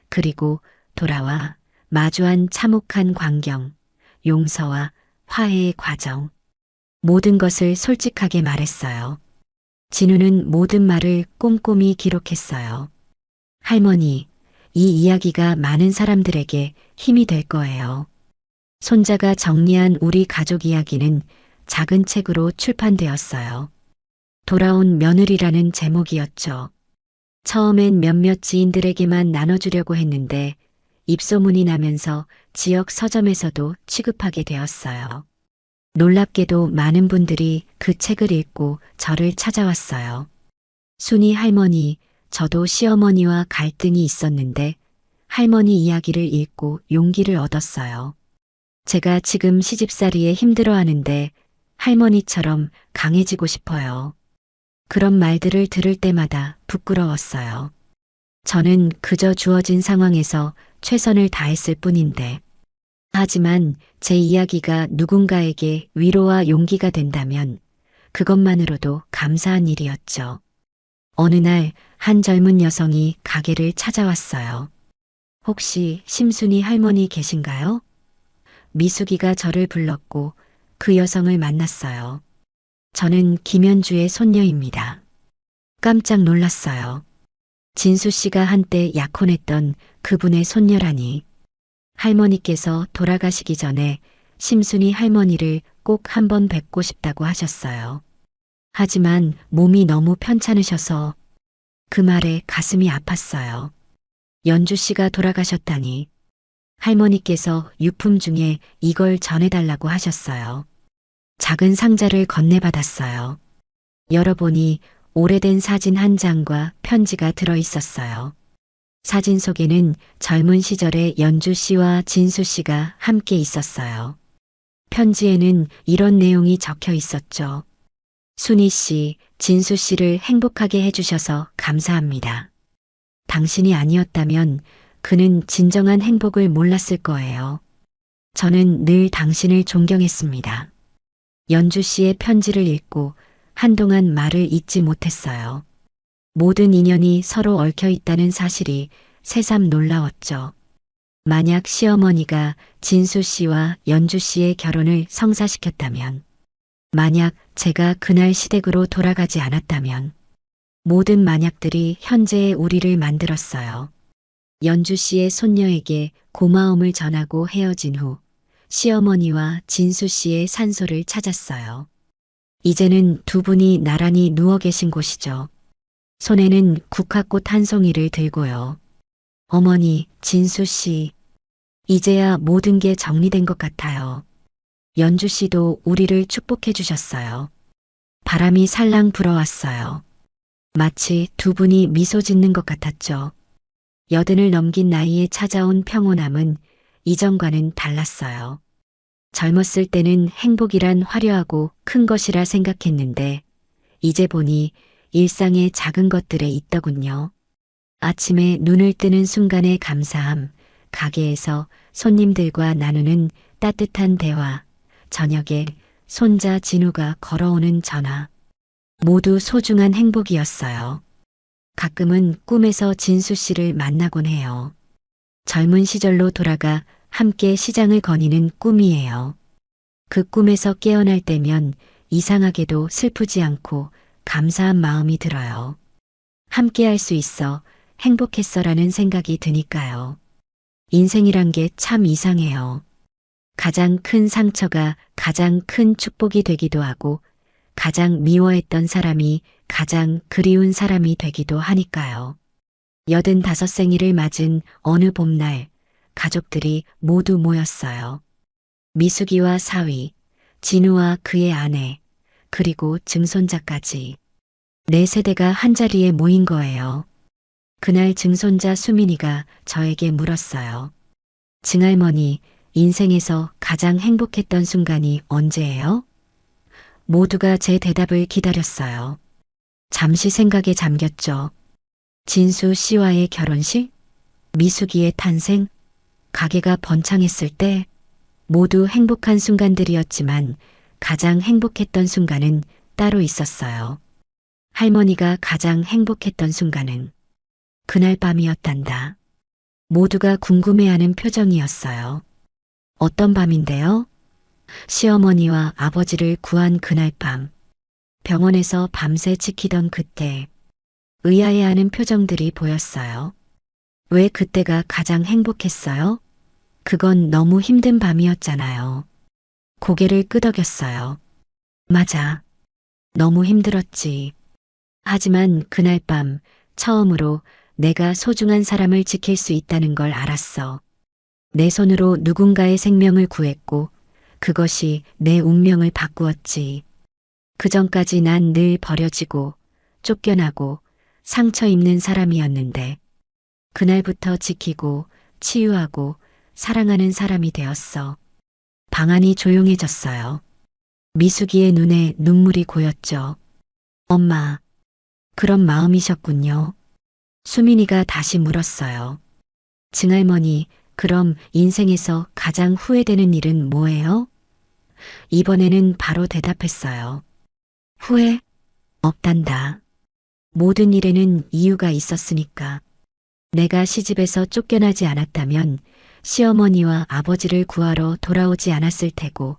그리고 돌아와 마주한 참혹한 광경, 용서와 화해의 과정. 모든 것을 솔직하게 말했어요. 진우는 모든 말을 꼼꼼히 기록했어요. 할머니, 이 이야기가 많은 사람들에게 힘이 될 거예요. 손자가 정리한 우리 가족 이야기는 작은 책으로 출판되었어요. 돌아온 며느리라는 제목이었죠. 처음엔 몇몇 지인들에게만 나눠주려고 했는데 입소문이 나면서 지역 서점에서도 취급하게 되었어요. 놀랍게도 많은 분들이 그 책을 읽고 저를 찾아왔어요. 순이 할머니, 저도 시어머니와 갈등이 있었는데 할머니 이야기를 읽고 용기를 얻었어요. 제가 지금 시집살이에 힘들어하는데 할머니처럼 강해지고 싶어요. 그런 말들을 들을 때마다 부끄러웠어요. 저는 그저 주어진 상황에서 최선을 다했을 뿐인데. 하지만 제 이야기가 누군가에게 위로와 용기가 된다면 그것만으로도 감사한 일이었죠. 어느 날 한 젊은 여성이 가게를 찾아왔어요. 혹시 심순이 할머니 계신가요? 미숙이가 저를 불렀고 그 여성을 만났어요. 저는 김현주의 손녀입니다. 깜짝 놀랐어요. 진수 씨가 한때 약혼했던 그분의 손녀라니. 할머니께서 돌아가시기 전에 심순이 할머니를 꼭 한번 뵙고 싶다고 하셨어요. 하지만 몸이 너무 편찮으셔서 그 말에 가슴이 아팠어요. 연주 씨가 돌아가셨다니. 할머니께서 유품 중에 이걸 전해달라고 하셨어요. 작은 상자를 건네받았어요. 열어보니 오래된 사진 한 장과 편지가 들어 있었어요. 사진 속에는 젊은 시절의 연주 씨와 진수 씨가 함께 있었어요. 편지에는 이런 내용이 적혀 있었죠. 순희 씨, 진수 씨를 행복하게 해주셔서 감사합니다. 당신이 아니었다면 그는 진정한 행복을 몰랐을 거예요. 저는 늘 당신을 존경했습니다. 연주 씨의 편지를 읽고 한동안 말을 잇지 못했어요. 모든 인연이 서로 얽혀 있다는 사실이 새삼 놀라웠죠. 만약 시어머니가 진수 씨와 연주 씨의 결혼을 성사시켰다면, 만약 제가 그날 시댁으로 돌아가지 않았다면, 모든 만약들이 현재의 우리를 만들었어요. 연주 씨의 손녀에게 고마움을 전하고 헤어진 후 시어머니와 진수 씨의 산소를 찾았어요. 이제는 두 분이 나란히 누워 계신 곳이죠. 손에는 국화꽃 한 송이를 들고요. 어머니, 진수 씨, 이제야 모든 게 정리된 것 같아요. 연주 씨도 우리를 축복해 주셨어요. 바람이 살랑 불어왔어요. 마치 두 분이 미소 짓는 것 같았죠. 80을 넘긴 나이에 찾아온 평온함은 이전과는 달랐어요. 젊었을 때는 행복이란 화려하고 큰 것이라 생각했는데 이제 보니 일상의 작은 것들에 있더군요. 아침에 눈을 뜨는 순간의 감사함, 가게에서 손님들과 나누는 따뜻한 대화, 저녁에 손자 진우가 걸어오는 전화. 모두 소중한 행복이었어요. 가끔은 꿈에서 진수 씨를 만나곤 해요. 젊은 시절로 돌아가 함께 시장을 거니는 꿈이에요. 그 꿈에서 깨어날 때면 이상하게도 슬프지 않고 감사한 마음이 들어요. 함께 할 수 있어 행복했어라는 생각이 드니까요. 인생이란 게 참 이상해요. 가장 큰 상처가 가장 큰 축복이 되기도 하고 가장 미워했던 사람이 가장 그리운 사람이 되기도 하니까요. 85생일을 맞은 어느 봄날 가족들이 모두 모였어요. 미숙이와 사위, 진우와 그의 아내, 그리고 증손자까지. 4세대가 한자리에 모인 거예요. 그날 증손자 수민이가 저에게 물었어요. 증할머니, 인생에서 가장 행복했던 순간이 언제예요? 모두가 제 대답을 기다렸어요. 잠시 생각에 잠겼죠. 진수 씨와의 결혼식? 미숙이의 탄생? 가게가 번창했을 때? 모두 행복한 순간들이었지만 가장 행복했던 순간은 따로 있었어요. 할머니가 가장 행복했던 순간은 그날 밤이었단다. 모두가 궁금해하는 표정이었어요. 어떤 밤인데요? 시어머니와 아버지를 구한 그날 밤, 병원에서 밤새 지키던 그때, 의아해하는 표정들이 보였어요. 왜 그때가 가장 행복했어요? 그건 너무 힘든 밤이었잖아요. 고개를 끄덕였어요. 맞아. 너무 힘들었지. 하지만 그날 밤 처음으로 내가 소중한 사람을 지킬 수 있다는 걸 알았어. 내 손으로 누군가의 생명을 구했고 그것이 내 운명을 바꾸었지. 그전까지 난 늘 버려지고 쫓겨나고 상처 입는 사람이었는데 그날부터 지키고 치유하고 사랑하는 사람이 되었어. 방 안이 조용해졌어요. 미숙이의 눈에 눈물이 고였죠. 엄마, 그런 마음이셨군요. 수민이가 다시 물었어요. 증할머니, 그럼 인생에서 가장 후회되는 일은 뭐예요? 이번에는 바로 대답했어요. 후회? 없단다. 모든 일에는 이유가 있었으니까. 내가 시집에서 쫓겨나지 않았다면 시어머니와 아버지를 구하러 돌아오지 않았을 테고,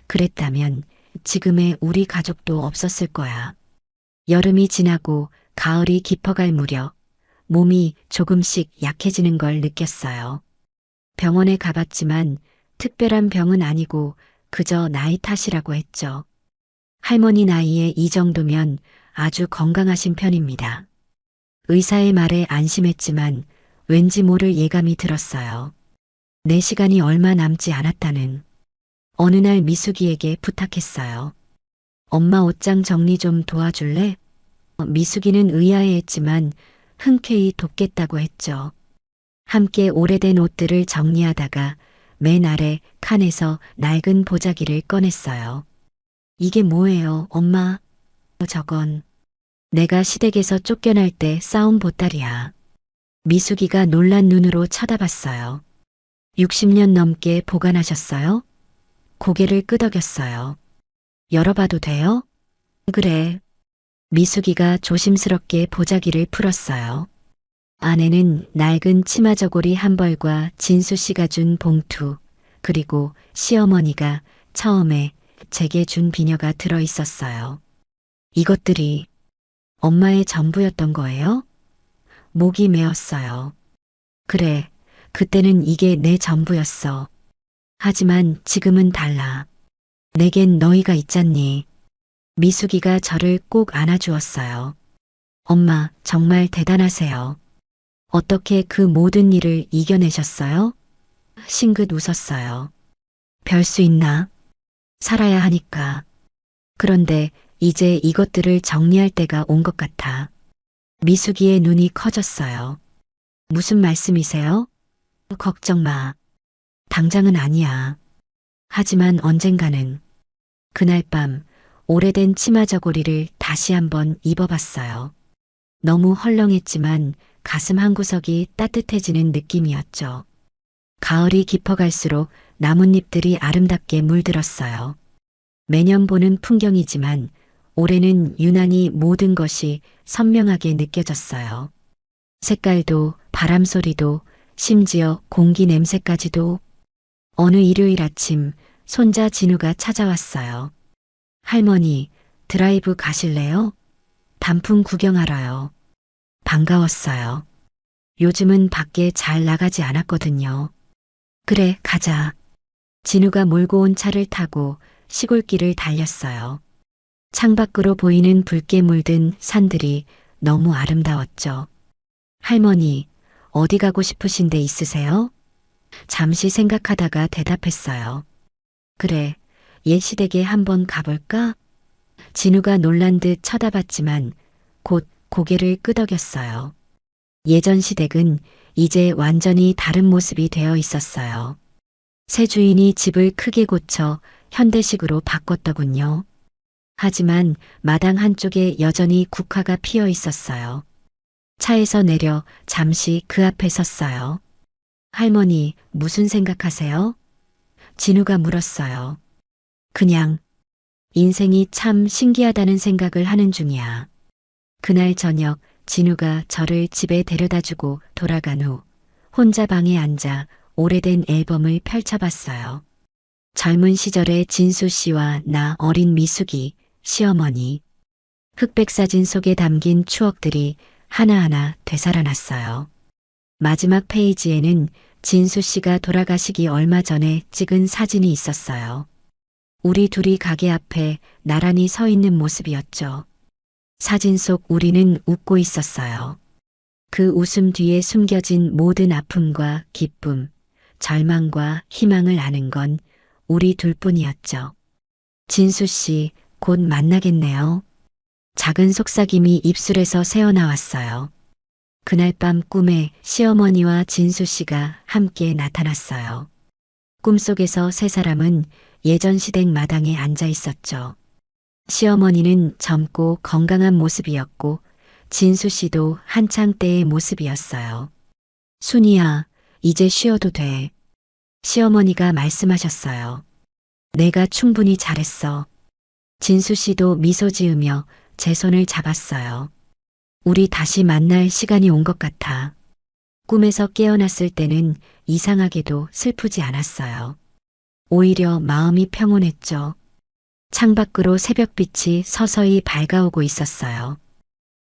그랬다면 지금의 우리 가족도 없었을 거야. 여름이 지나고 가을이 깊어갈 무렵 몸이 조금씩 약해지는 걸 느꼈어요. 병원에 가봤지만 특별한 병은 아니고 그저 나이 탓이라고 했죠. 할머니 나이에 이 정도면 아주 건강하신 편입니다. 의사의 말에 안심했지만 왠지 모를 예감이 들었어요. 내 시간이 얼마 남지 않았다는. 어느 날 미숙이에게 부탁했어요. 엄마 옷장 정리 좀 도와줄래? 미숙이는 의아해했지만 흔쾌히 돕겠다고 했죠. 함께 오래된 옷들을 정리하다가 맨 아래 칸에서 낡은 보자기를 꺼냈어요. 이게 뭐예요, 엄마? 저건 내가 시댁에서 쫓겨날 때 싸운 보따리야. 미숙이가 놀란 눈으로 쳐다봤어요. 60년 넘게 보관하셨어요? 고개를 끄덕였어요. 열어봐도 돼요? 그래. 미숙이가 조심스럽게 보자기를 풀었어요. 안에는 낡은 치마 저고리 한 벌과 진수 씨가 준 봉투, 그리고 시어머니가 처음에 제게 준 비녀가 들어 있었어요. 이것들이 엄마의 전부였던 거예요? 목이 메었어요. 그래, 그때는 이게 내 전부였어. 하지만 지금은 달라. 내겐 너희가 있잖니. 미숙이가 저를 꼭 안아주었어요. 엄마, 정말 대단하세요. 어떻게 그 모든 일을 이겨내셨어요? 싱긋 웃었어요. 별 수 있나? 살아야 하니까. 그런데 이제 이것들을 정리할 때가 온 것 같아. 미숙이의 눈이 커졌어요. 무슨 말씀이세요? 걱정 마. 당장은 아니야. 하지만 언젠가는. 그날 밤 오래된 치마 저고리를 다시 한번 입어봤어요. 너무 헐렁했지만 가슴 한구석이 따뜻해지는 느낌이었죠. 가을이 깊어갈수록 나뭇잎들이 아름답게 물들었어요. 매년 보는 풍경이지만 올해는 유난히 모든 것이 선명하게 느껴졌어요. 색깔도, 바람 소리도, 심지어 공기 냄새까지도. 어느 일요일 아침 손자 진우가 찾아왔어요. 할머니, 드라이브 가실래요? 단풍 구경하러요. 반가웠어요. 요즘은 밖에 잘 나가지 않았거든요. 그래, 가자. 진우가 몰고 온 차를 타고 시골길을 달렸어요. 창밖으로 보이는 붉게 물든 산들이 너무 아름다웠죠. 할머니, 어디 가고 싶으신 데 있으세요? 잠시 생각하다가 대답했어요. 그래, 옛 시댁에 한번 가볼까? 진우가 놀란 듯 쳐다봤지만 곧 고개를 끄덕였어요. 예전 시댁은 이제 완전히 다른 모습이 되어 있었어요. 새 주인이 집을 크게 고쳐 현대식으로 바꿨더군요. 하지만 마당 한쪽에 여전히 국화가 피어 있었어요. 차에서 내려 잠시 그 앞에 섰어요. 할머니, 무슨 생각하세요? 진우가 물었어요. 그냥 인생이 참 신기하다는 생각을 하는 중이야. 그날 저녁 진우가 저를 집에 데려다주고 돌아간 후 혼자 방에 앉아 오래된 앨범을 펼쳐봤어요. 젊은 시절의 진수 씨와 나 어린 미숙이, 시어머니. 흑백 사진 속에 담긴 추억들이 하나하나 되살아났어요. 마지막 페이지에는 진수 씨가 돌아가시기 얼마 전에 찍은 사진이 있었어요. 우리 둘이 가게 앞에 나란히 서 있는 모습이었죠. 사진 속 우리는 웃고 있었어요. 그 웃음 뒤에 숨겨진 모든 아픔과 기쁨, 절망과 희망을 아는 건 우리 둘뿐이었죠. 진수 씨, 곧 만나겠네요. 작은 속삭임이 입술에서 새어나왔어요. 그날 밤 꿈에 시어머니와 진수 씨가 함께 나타났어요. 꿈속에서 세 사람은 예전 시댁 마당에 앉아 있었죠. 시어머니는 젊고 건강한 모습이었고 진수 씨도 한창 때의 모습이었어요. 순이야, 이제 쉬어도 돼. 시어머니가 말씀하셨어요. 내가 충분히 잘했어. 진수 씨도 미소 지으며 제 손을 잡았어요. 우리 다시 만날 시간이 온 것 같아. 꿈에서 깨어났을 때는 이상하게도 슬프지 않았어요. 오히려 마음이 평온했죠. 창밖으로 새벽빛이 서서히 밝아오고 있었어요.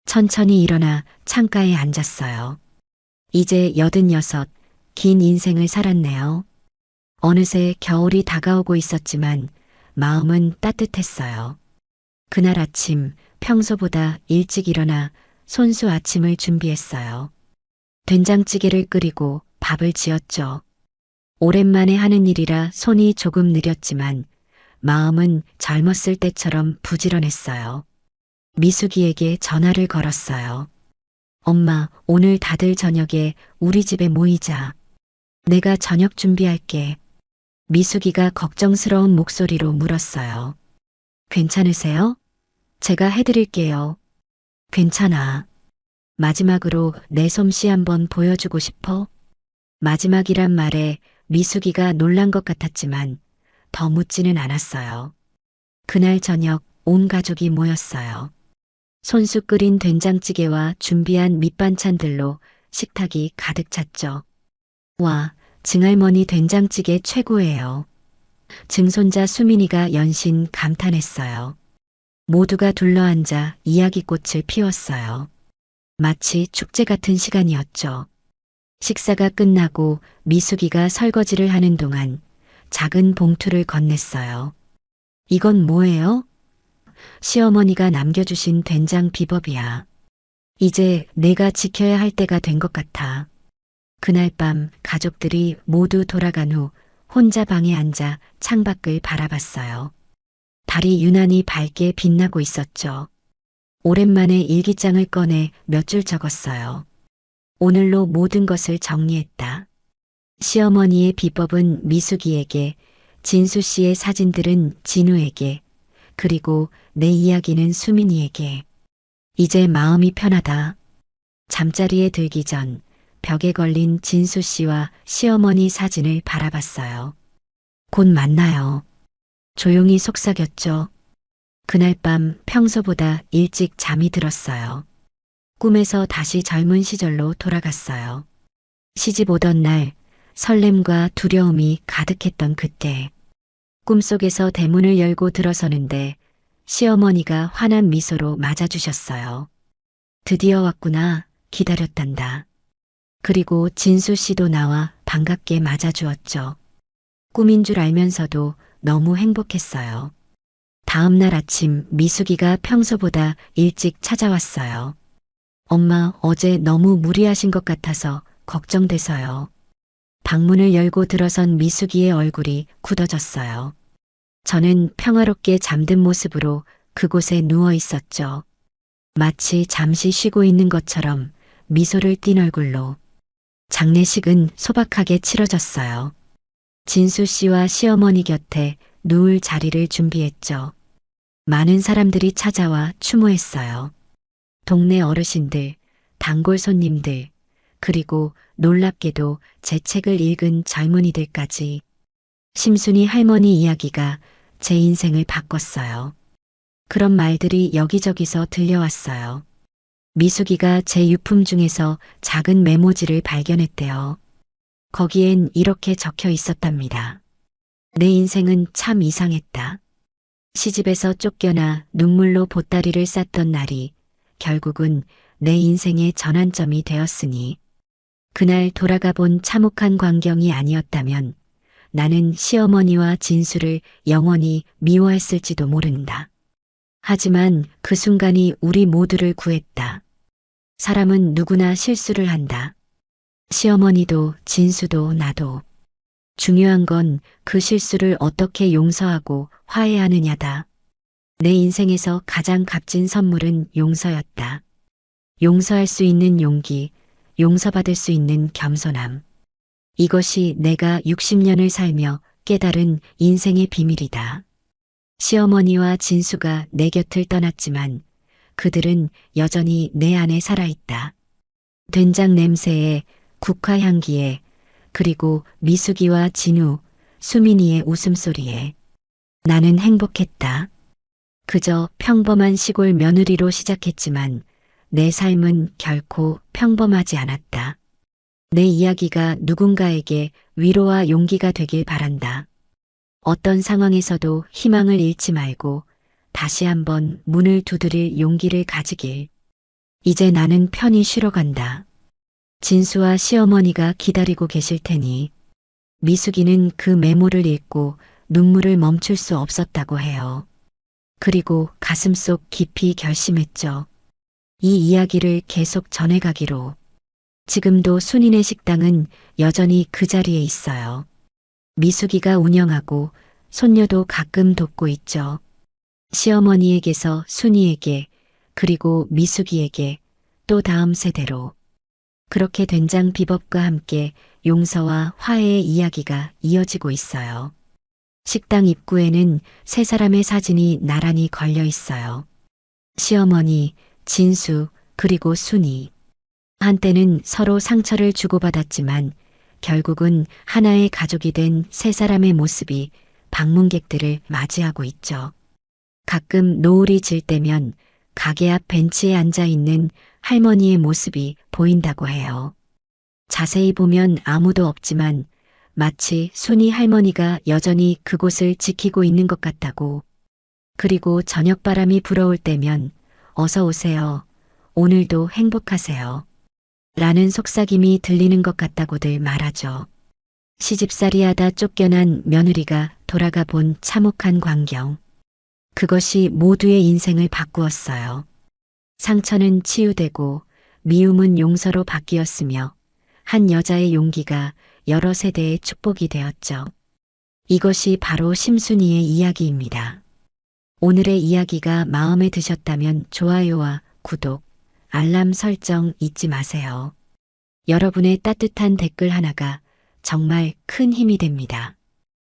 천천히 일어나 창가에 앉았어요. 이제 86, 긴 인생을 살았네요. 어느새 겨울이 다가오고 있었지만 마음은 따뜻했어요. 그날 아침 평소보다 일찍 일어나 손수 아침을 준비했어요. 된장찌개를 끓이고 밥을 지었죠. 오랜만에 하는 일이라 손이 조금 느렸지만 마음은 젊었을 때처럼 부지런했어요. 미숙이에게 전화를 걸었어요. 엄마, 오늘 다들 저녁에 우리 집에 모이자. 내가 저녁 준비할게. 미숙이가 걱정스러운 목소리로 물었어요. 괜찮으세요? 제가 해드릴게요. 괜찮아. 마지막으로 내 솜씨 한번 보여주고 싶어? 마지막이란 말에 미숙이가 놀란 것 같았지만 더 묻지는 않았어요. 그날 저녁 온 가족이 모였어요. 손수 끓인 된장찌개와 준비한 밑반찬들로 식탁이 가득 찼죠. 와, 증할머니 된장찌개 최고예요. 증손자 수민이가 연신 감탄했어요. 모두가 둘러앉아 이야기꽃을 피웠어요. 마치 축제 같은 시간이었죠. 식사가 끝나고 미숙이가 설거지를 하는 동안 작은 봉투를 건넸어요. 이건 뭐예요? 시어머니가 남겨주신 된장 비법이야. 이제 내가 지켜야 할 때가 된 것 같아. 그날 밤 가족들이 모두 돌아간 후 혼자 방에 앉아 창밖을 바라봤어요. 달이 유난히 밝게 빛나고 있었죠. 오랜만에 일기장을 꺼내 몇 줄 적었어요. 오늘로 모든 것을 정리했다. 시어머니의 비법은 미숙이에게, 진수 씨의 사진들은 진우에게, 그리고 내 이야기는 수민이에게. 이제 마음이 편하다. 잠자리에 들기 전 벽에 걸린 진수 씨와 시어머니 사진을 바라봤어요. 곧 만나요. 조용히 속삭였죠. 그날 밤 평소보다 일찍 잠이 들었어요. 꿈에서 다시 젊은 시절로 돌아갔어요. 시집 오던 날 설렘과 두려움이 가득했던 그때 꿈속에서 대문을 열고 들어서는데 시어머니가 환한 미소로 맞아주셨어요. 드디어 왔구나. 기다렸단다. 그리고 진수 씨도 나와 반갑게 맞아주었죠. 꿈인 줄 알면서도 너무 행복했어요. 다음 날 아침 미숙이가 평소보다 일찍 찾아왔어요. 엄마, 어제 너무 무리하신 것 같아서 걱정돼서요. 방문을 열고 들어선 미숙이의 얼굴이 굳어졌어요. 저는 평화롭게 잠든 모습으로 그곳에 누워 있었죠. 마치 잠시 쉬고 있는 것처럼 미소를 띤 얼굴로. 장례식은 소박하게 치러졌어요. 진수 씨와 시어머니 곁에 누울 자리를 준비했죠. 많은 사람들이 찾아와 추모했어요. 동네 어르신들, 단골 손님들, 그리고 놀랍게도 제 책을 읽은 젊은이들까지. 심순이 할머니 이야기가 제 인생을 바꿨어요. 그런 말들이 여기저기서 들려왔어요. 미숙이가 제 유품 중에서 작은 메모지를 발견했대요. 거기엔 이렇게 적혀 있었답니다. 내 인생은 참 이상했다. 시집에서 쫓겨나 눈물로 보따리를 쌌던 날이 결국은 내 인생의 전환점이 되었으니 그날 돌아가 본 참혹한 광경이 아니었다면 나는 시어머니와 진수를 영원히 미워했을지도 모른다. 하지만 그 순간이 우리 모두를 구했다. 사람은 누구나 실수를 한다. 시어머니도 진수도 나도. 중요한 건 그 실수를 어떻게 용서하고 화해하느냐다. 내 인생에서 가장 값진 선물은 용서였다. 용서할 수 있는 용기, 용서받을 수 있는 겸손함. 이것이 내가 60년을 살며 깨달은 인생의 비밀이다. 시어머니와 진수가 내 곁을 떠났지만 그들은 여전히 내 안에 살아있다. 된장 냄새에, 국화 향기에, 그리고 미숙이와 진우, 수민이의 웃음소리에. 나는 행복했다. 그저 평범한 시골 며느리로 시작했지만 내 삶은 결코 평범하지 않았다. 내 이야기가 누군가에게 위로와 용기가 되길 바란다. 어떤 상황에서도 희망을 잃지 말고 다시 한번 문을 두드릴 용기를 가지길. 이제 나는 편히 쉬러 간다. 진수와 시어머니가 기다리고 계실 테니. 미숙이는 그 메모를 읽고 눈물을 멈출 수 없었다고 해요. 그리고 가슴속 깊이 결심했죠. 이 이야기를 계속 전해가기로. 지금도 순인의 식당은 여전히 그 자리에 있어요. 미숙이가 운영하고 손녀도 가끔 돕고 있죠. 시어머니에게서 순이에게, 그리고 미숙이에게, 또 다음 세대로. 그렇게 된장 비법과 함께 용서와 화해의 이야기가 이어지고 있어요. 식당 입구에는 세 사람의 사진이 나란히 걸려 있어요. 시어머니, 진수, 그리고 순이. 한때는 서로 상처를 주고받았지만 결국은 하나의 가족이 된 세 사람의 모습이 방문객들을 맞이하고 있죠. 가끔 노을이 질 때면 가게 앞 벤치에 앉아 있는 할머니의 모습이 보인다고 해요. 자세히 보면 아무도 없지만 마치 순이 할머니가 여전히 그곳을 지키고 있는 것 같다고. 그리고 저녁바람이 불어올 때면 어서 오세요. 오늘도 행복하세요. 라는 속삭임이 들리는 것 같다고들 말하죠. 시집살이 하다 쫓겨난 며느리가 돌아가 본 참혹한 광경. 그것이 모두의 인생을 바꾸었어요. 상처는 치유되고 미움은 용서로 바뀌었으며 한 여자의 용기가 여러 세대의 축복이 되었죠. 이것이 바로 심순이의 이야기입니다. 오늘의 이야기가 마음에 드셨다면 좋아요와 구독, 알람 설정 잊지 마세요. 여러분의 따뜻한 댓글 하나가 정말 큰 힘이 됩니다.